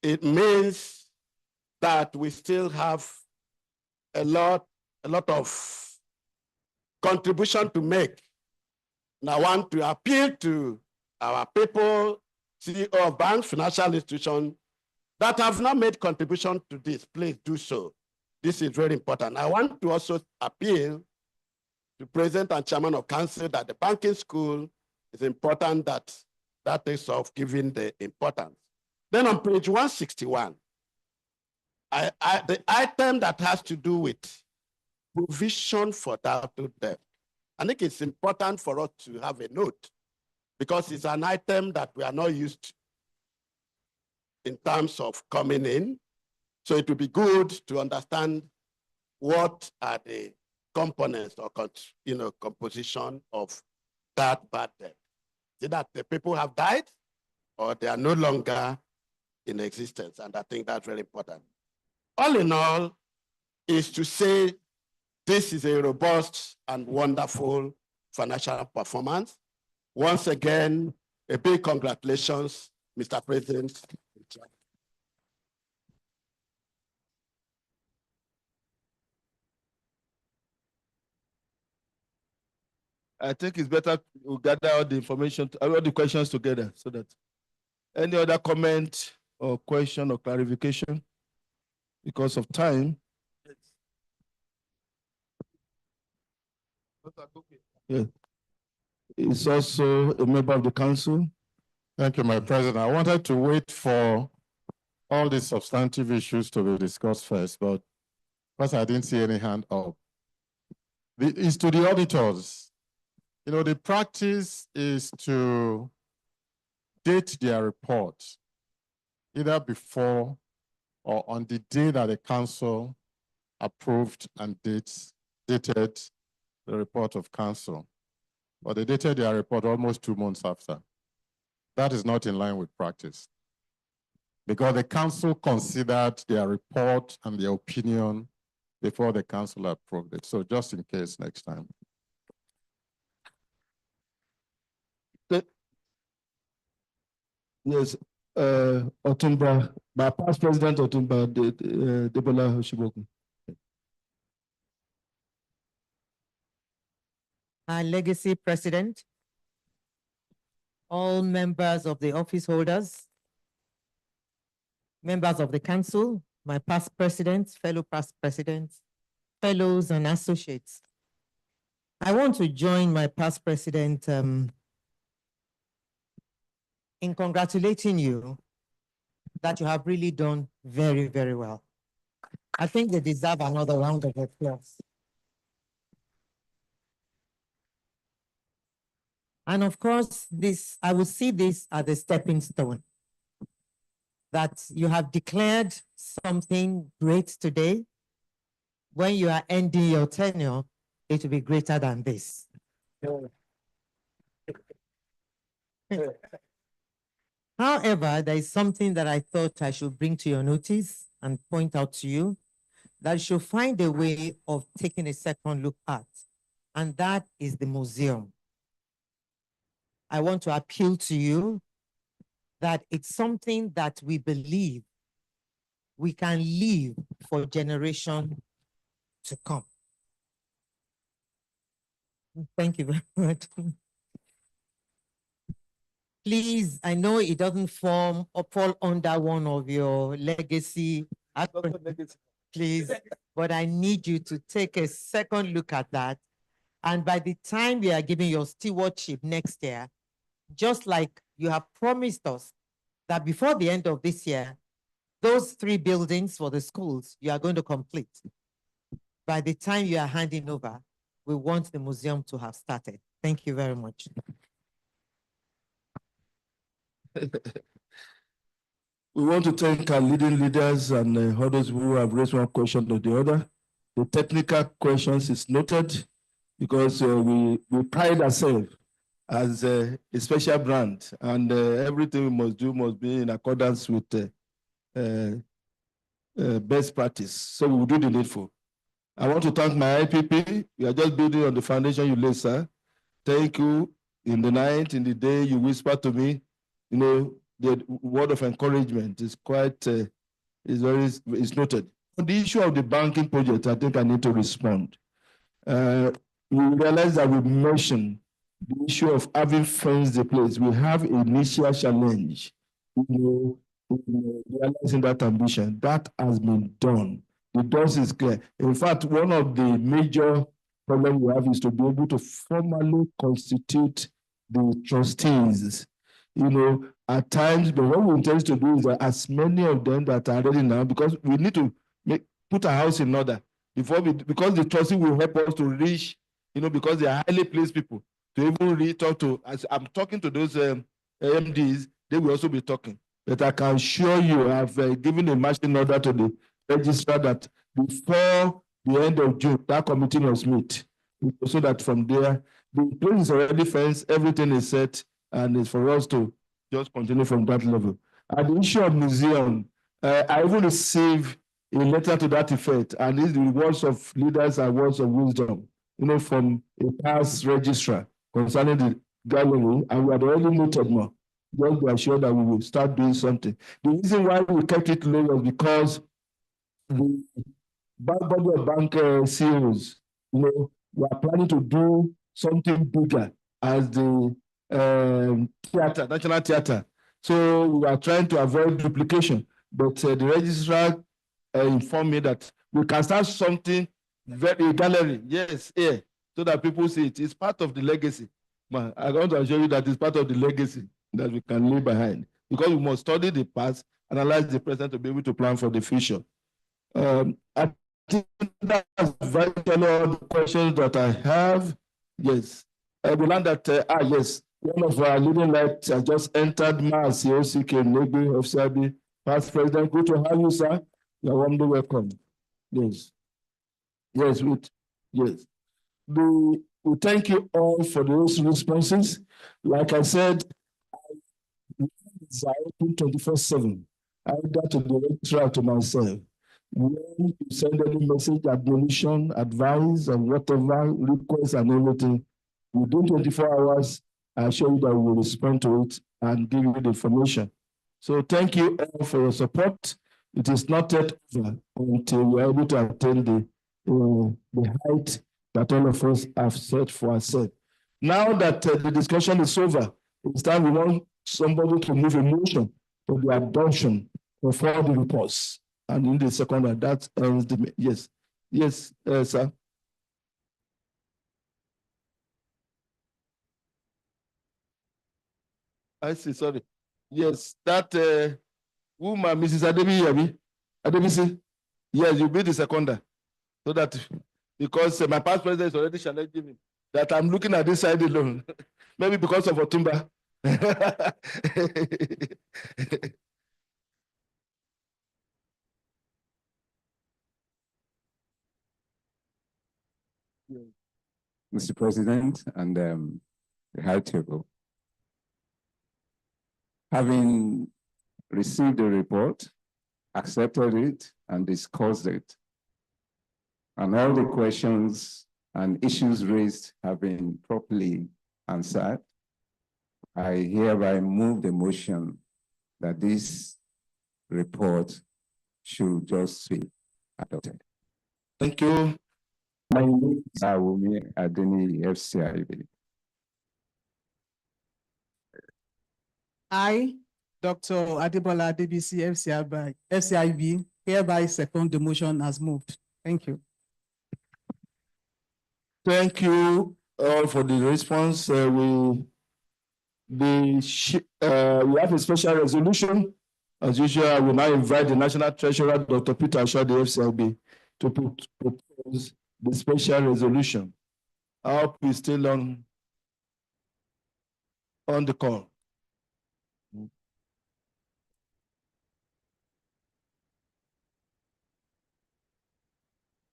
Speaker 4: it means that we still have a lot of contribution to make. And I want to appeal to our people, CEO of banks, financial institutions, that have not made contribution to this. Please do so. This is very important. I want to also appeal to President and Chairman of Council that the banking school is important, that is of giving the importance. Then on page 161, the item that has to do with provision for doubtful debt. I think it's important for us to have a note because it's an item that we are not used to in terms of coming in. So it would be good to understand what are the components or composition of that bad debt. Is it that the people have died, or they are no longer in existence. And I think that's very important. All in all, is to say this is a robust and wonderful financial performance. Once again, a big congratulations, Mr. President.
Speaker 2: I think it's better we gather all the information, all the questions together, so that any other comment or question or clarification, because of time. Yeah. He's also a member of the council.
Speaker 1: Thank you, my president. I wanted to wait for all the substantive issues to be discussed first, but because I didn't see any hand up. It's to the auditors. You know, the practice is to date their report either before or on the day that the council approved and dated the report of council. But they dated their report almost 2 months after. That is not in line with practice, because the council considered their report and their opinion before the council approved it. So just in case next time.
Speaker 2: Yes, Otumba, my past president Otumba, Debola Oshiboku.
Speaker 10: Our legacy president, all members of the office holders, members of the council, my past presidents, fellow past presidents, fellows and associates. I want to join my past president in congratulating you that you have really done very, very well. I think they deserve another round of applause. And of course, I will see this as a stepping stone, that you have declared something great today. When you are ending your tenure, it will be greater than this. However, there is something that I thought I should bring to your notice and point out to you, that you should find a way of taking a second look at, and that is the museum. I want to appeal to you that it's something that we believe we can leave for generations to come. Thank you very much. Please, I know it doesn't form or fall under one of your legacy, please, but I need you to take a second look at that. And by the time we are giving your stewardship next year, just like you have promised us that before the end of this year, those 3 buildings for the schools you are going to complete. By the time you are handing over, we want the museum to have started. Thank you very much.
Speaker 2: We want to thank our leading leaders and others who have raised one question or the other. The technical questions is noted because we pride ourselves as a special brand, and everything we must do must be in accordance with best practice. So we will do the needful. I want to thank my IPP. We are just building on the foundation you laid, sir. Thank you. In the night, in the day, you whisper to me, you know, the word of encouragement is quite, is noted. On the issue of the banking project, I think I need to respond. We realize that we mentioned the issue of having funds the place. We have initial challenge, realizing that ambition. That has been done. The dust is clear. In fact, one of the major problems we have is to be able to formally constitute the trustees. You know, at times, but what we intend to do is that as many of them that are ready now, because we need to put our house in order because the trustee will help us to reach, you know, because they are highly placed people to even really talk to. As I'm talking to those MDs, they will also be talking. But I can assure you, I've given a marching order to the registrar that before the end of June, that committee must meet, so that from there, the place is already fenced, everything is set, and it's for us to just continue from that level. At the issue of museum, I even received a letter to that effect, and these are the words of leaders and words of wisdom, from a past registrar concerning the gallery, and we had already noted more. Just be assured that we will start doing something. The reason why we kept it low was because the body of bank CEOs, we are planning to do something bigger as the theater, National Theater. So we are trying to avoid duplication, but the registrar informed me that we can start something, a gallery, yes, here, so that people see it. It's part of the legacy. Man, I want to assure you that it's part of the legacy that we can leave behind, because we must study the past, analyze the present to be able to plan for the future. I think that's virtually all the questions that I have. Yes. I will learn that, yes, one of our leading lights has just entered Mass, COCK, Negi of Sabi, past president. Good to have you, sir. You are warmly welcome. Yes. Yes, yes. We thank you all for those responses. Like I said, it's open 24/7. I got to direct track to myself. When you send any message, admonition, advice, or whatever, request and everything, within 24 hours, I assure you that we will respond to it and give you the information. So thank you all for your support. It is not yet over until we are able to attain the height that all of us have set for ourselves. Now that the discussion is over, it's time we want somebody to move a motion for the adoption of all the reports. And in the second one, that ends the, yes, sir. I see, sorry. Yes, that woman, Mrs. Adebisi, yes, you be the seconder. So that, because my past president is already challenging me, that I'm looking at this side alone. Maybe because of Otumba.
Speaker 11: Mr. President and the High Table, having received the report, accepted it, and discussed it, and all the questions and issues raised have been properly answered, I hereby move the motion that this report should just be adopted.
Speaker 2: Thank you.
Speaker 11: My name is Awumi Adeni, FCIB.
Speaker 12: I, Dr. Adebola Adebisi, FCIB, hereby second the motion as moved. Thank you.
Speaker 2: Thank you all for the response. We have a special resolution. As usual, I will now invite the National Treasurer, Dr. Peter Shaw, the FCIB, to propose the special resolution. I hope he's still on the call.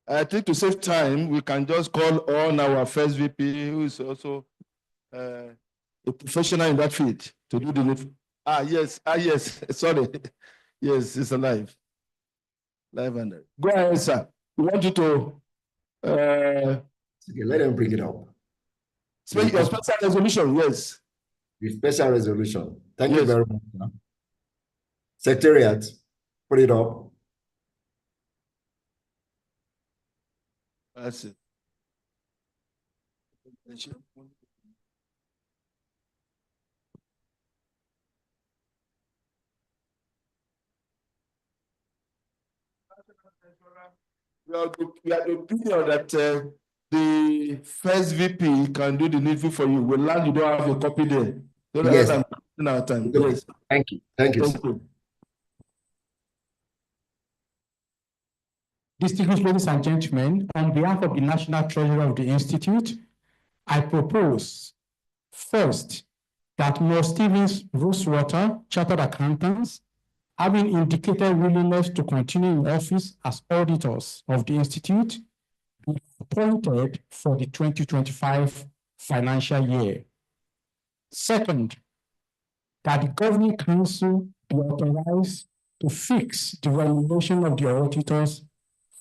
Speaker 2: I think to save time, we can just call on our first VP, who is also a professional in that field, to do the. Yes, sorry. Yes, it's alive. Live and go ahead, sir. We want you to.
Speaker 7: Okay, let them bring it up.
Speaker 2: Your special resolution, yes.
Speaker 7: The special resolution. Thank you very much. Sir. Secretariat, put it up.
Speaker 2: That's it. We are the opinion that the first VP can do the needful for you. We'll learn you don't have a copy there. So
Speaker 7: yes.
Speaker 2: Our time.
Speaker 7: Yes. Thank you. Thank you.
Speaker 2: Thank you.
Speaker 1: Distinguished ladies and gentlemen, on behalf of the National Treasurer of the Institute, I propose first that Ms. Stevens Rosewater, Chartered Accountants, having indicated willingness to continue in office as auditors of the Institute, be appointed for the 2025 financial year. Second, that the governing council be authorized to fix the remuneration of the auditors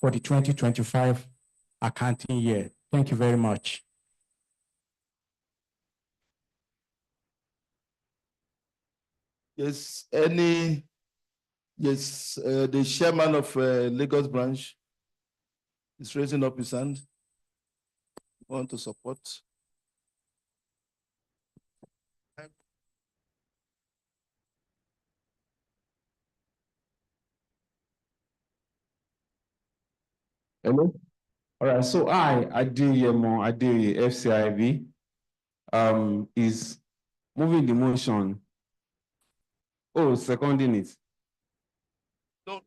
Speaker 1: for the 2025 accounting year. Thank you very much.
Speaker 2: Yes, the chairman of Lagos branch is raising up his hand. Want to support?
Speaker 11: Hello? All right, so Adeyemo Adeye, FCIB, is moving the motion. Oh, seconding it.
Speaker 2: No.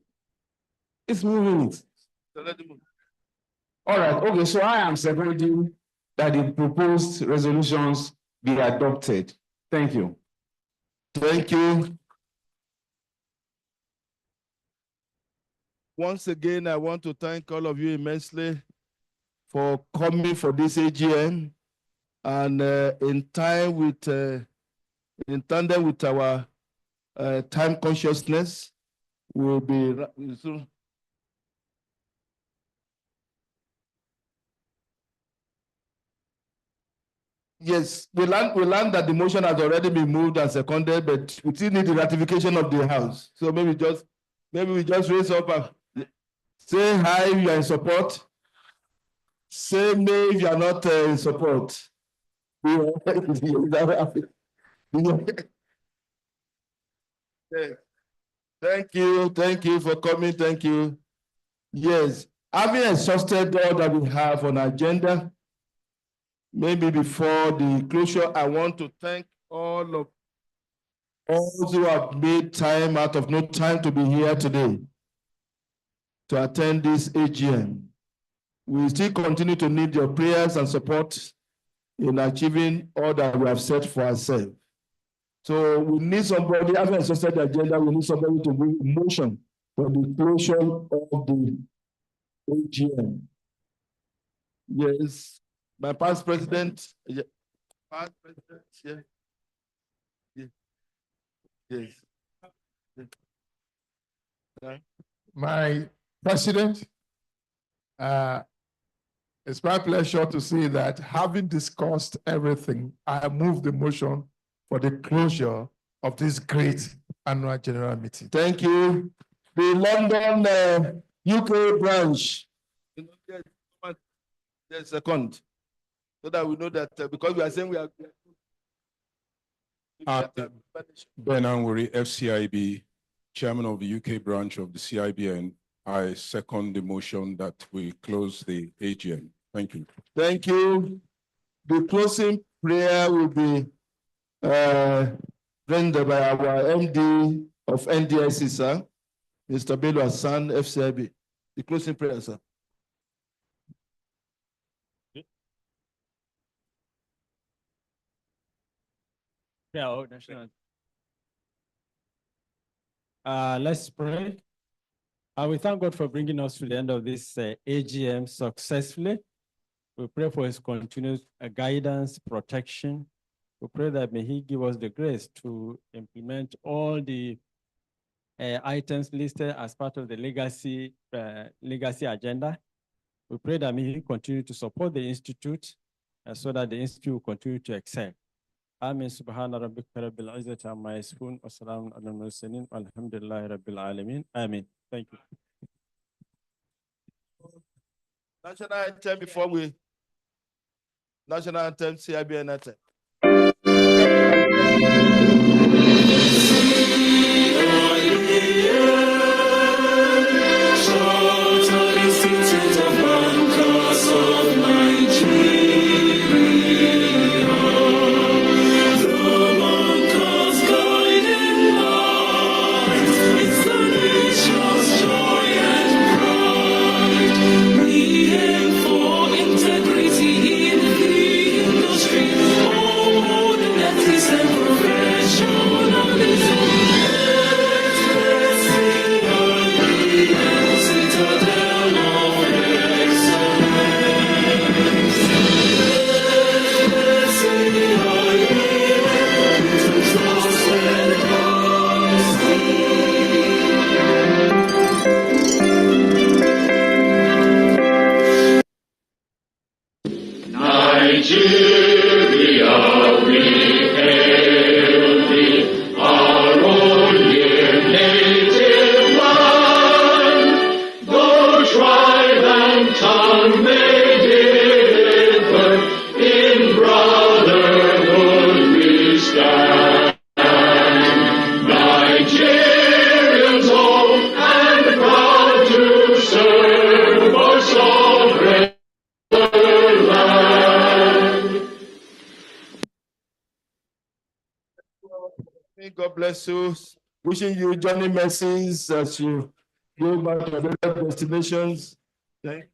Speaker 11: It's moving it. All right, okay, so I am seconding that the proposed resolutions be adopted. Thank you.
Speaker 2: Thank you. Once again, I want to thank all of you immensely for coming for this AGM, and in tandem with our time consciousness, we'll be soon. Yes, we learned that the motion has already been moved and seconded, but we still need the ratification of the House. So maybe we just raise up and say hi if you are in support. Say no if you are not in support. Thank you for coming. Thank you. Yes, having exhausted all that we have on our agenda, maybe before the closure, I want to thank all who have made time out of no time to be here today to attend this AGM. We still continue to need your prayers and support in achieving all that we have set for ourselves. So we need somebody, having exhausted the agenda, we need somebody to bring motion for the closure of the AGM. Yes, my past president, yeah. Yes.
Speaker 13: My president, it's my pleasure to say that having discussed everything, I move the motion for the closure of this great annual general meeting.
Speaker 2: Thank you. The London UK branch. Yes, second. So that we know that because we are saying we are.
Speaker 14: Ben Anwuri, FCIB, chairman of the UK branch of the CIBN. I second the motion that we close the AGM. Thank you.
Speaker 2: Thank you. The closing prayer will be rendered by our MD of NDIC, sir, Mr. Bello Hassan, FCIB. The closing prayer, sir.
Speaker 15: Yeah, national. Let's pray. We thank God for bringing us to the end of this AGM successfully. We pray for his continued guidance, protection. We pray that may he give us the grace to implement all the items listed as part of the legacy agenda. We pray that may he continue to support the Institute so that the Institute will continue to excel. Amin. Subhana rabbika rabbil izzati amma yasifun wa salamun alal mursalin walhamdulillahi rabbil alamin. Amin. Thank you.
Speaker 2: National anthem before we. National anthem, CIBN anthem.
Speaker 16: Integrity in the industry, all more than that is and make it good. In brotherhood we stand. Nigerians home and proud to serve our sovereign land.
Speaker 2: May God bless you. Wishing you journey mercies as you go back to your destinations. Thank you.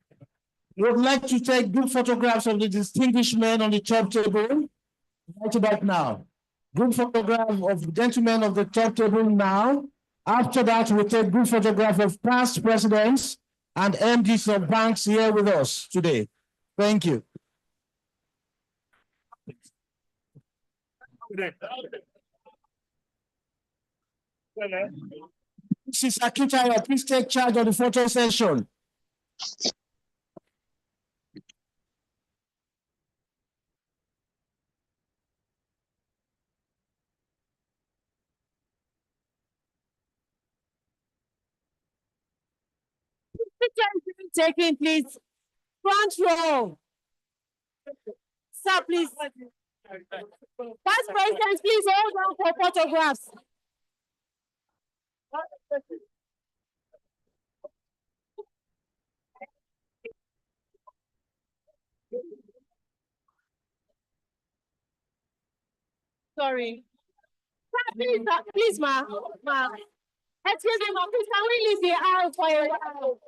Speaker 3: We would like to take group photographs of the distinguished men on the top table right about now. Group photograph of gentlemen of the top table now. After that, we'll take group photograph of past presidents and MDs of banks here with us today. Thank you. Mrs. Akitayo, please take charge of the photo session.
Speaker 17: Taking, please. Front row. Sir, please. Vice President, please hold on for photographs. Sorry. Sir, please, ma. Excuse me, ma. Please, can we leave the aisle for a while?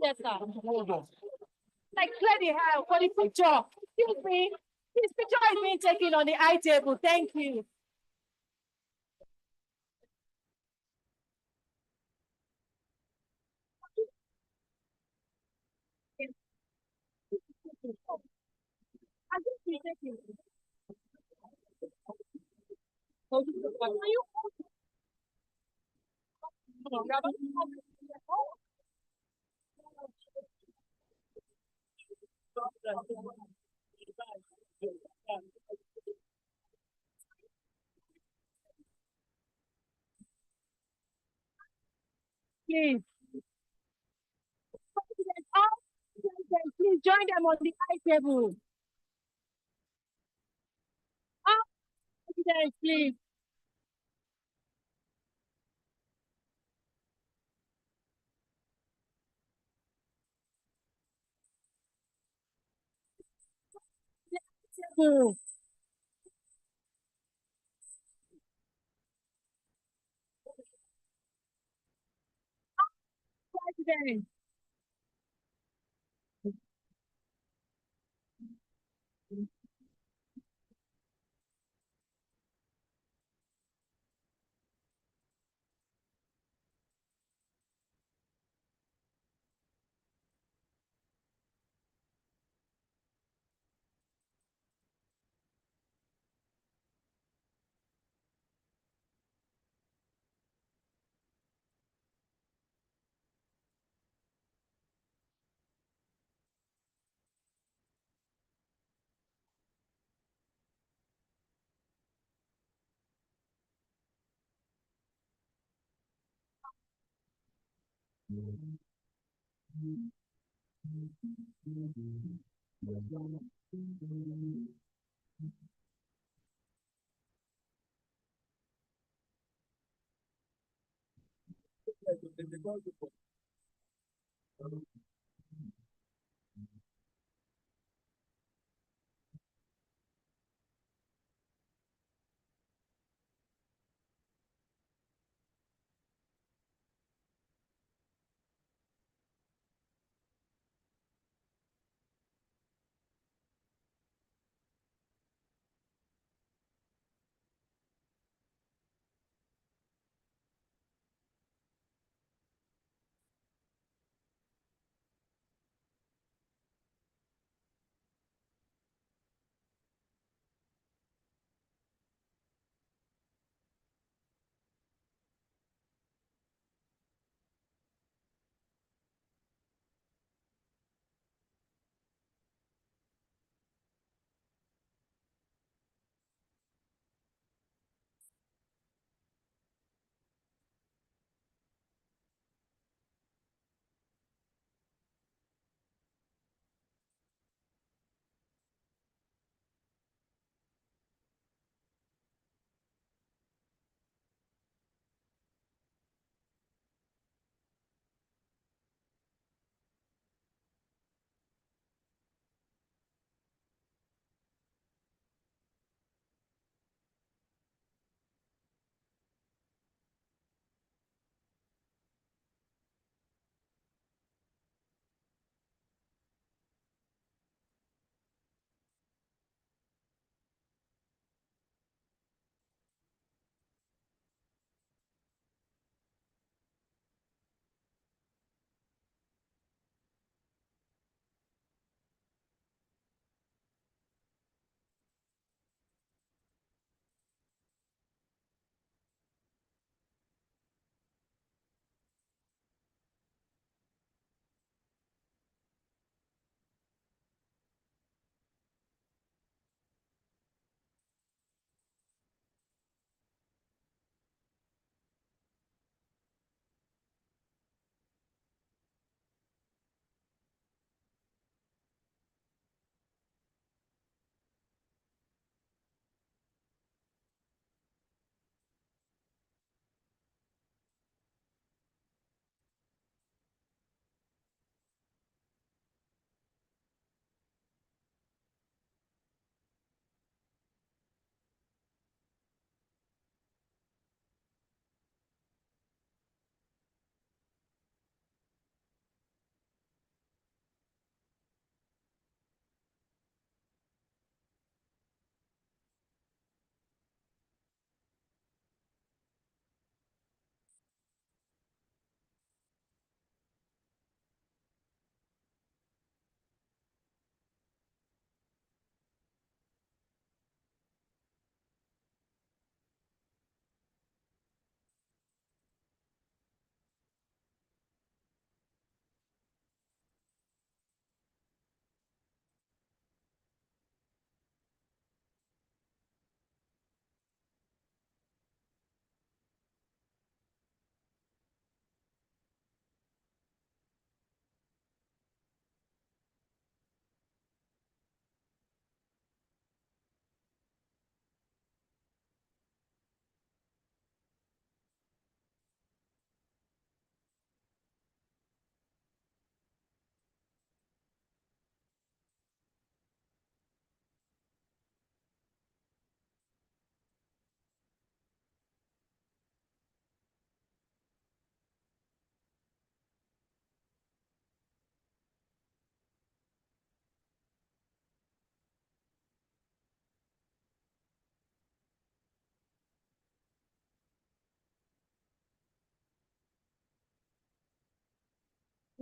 Speaker 17: Yes, sir. Like clear the hair for the picture. Excuse me. This picture is being taken on the eye table. Thank you. Please. Please join them on the eye table. Please. President.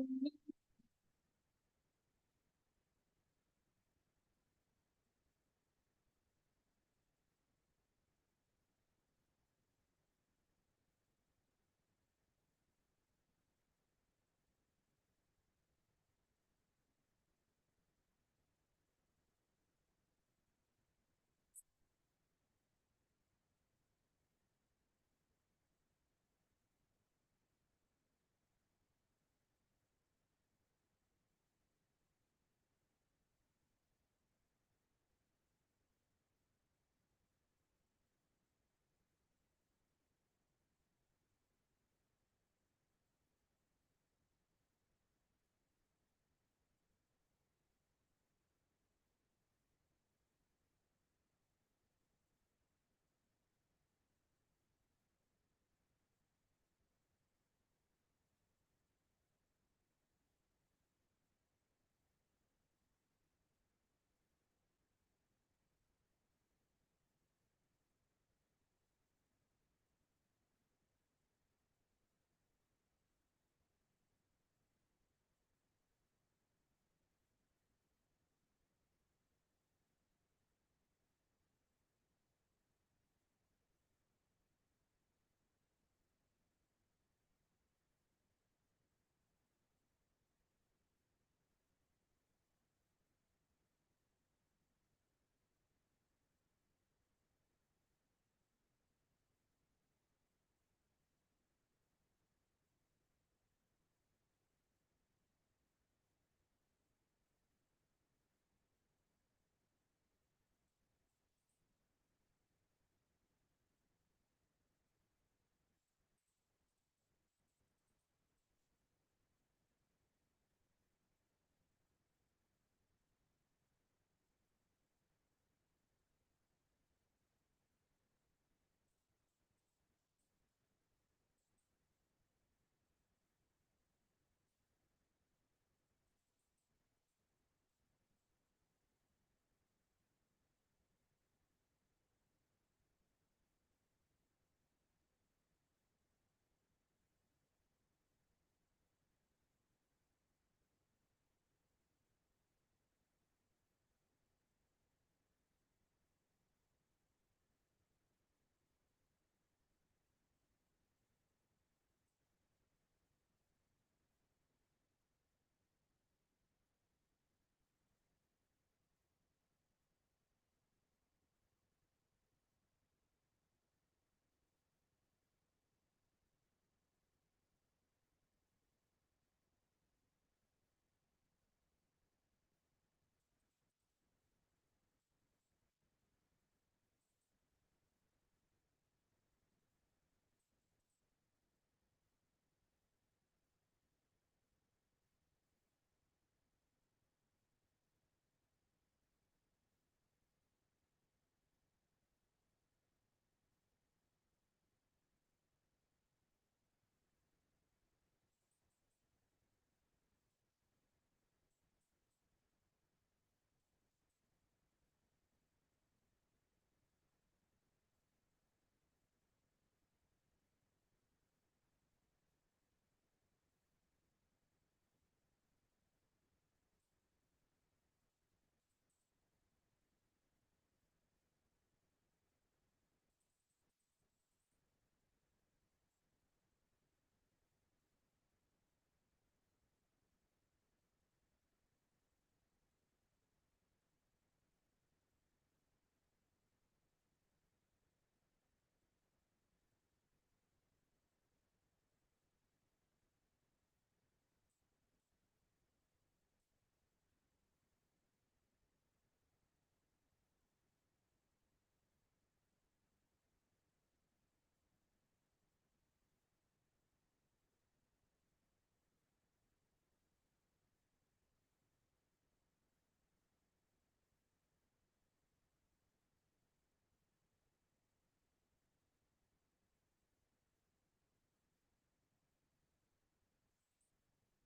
Speaker 9: Amen.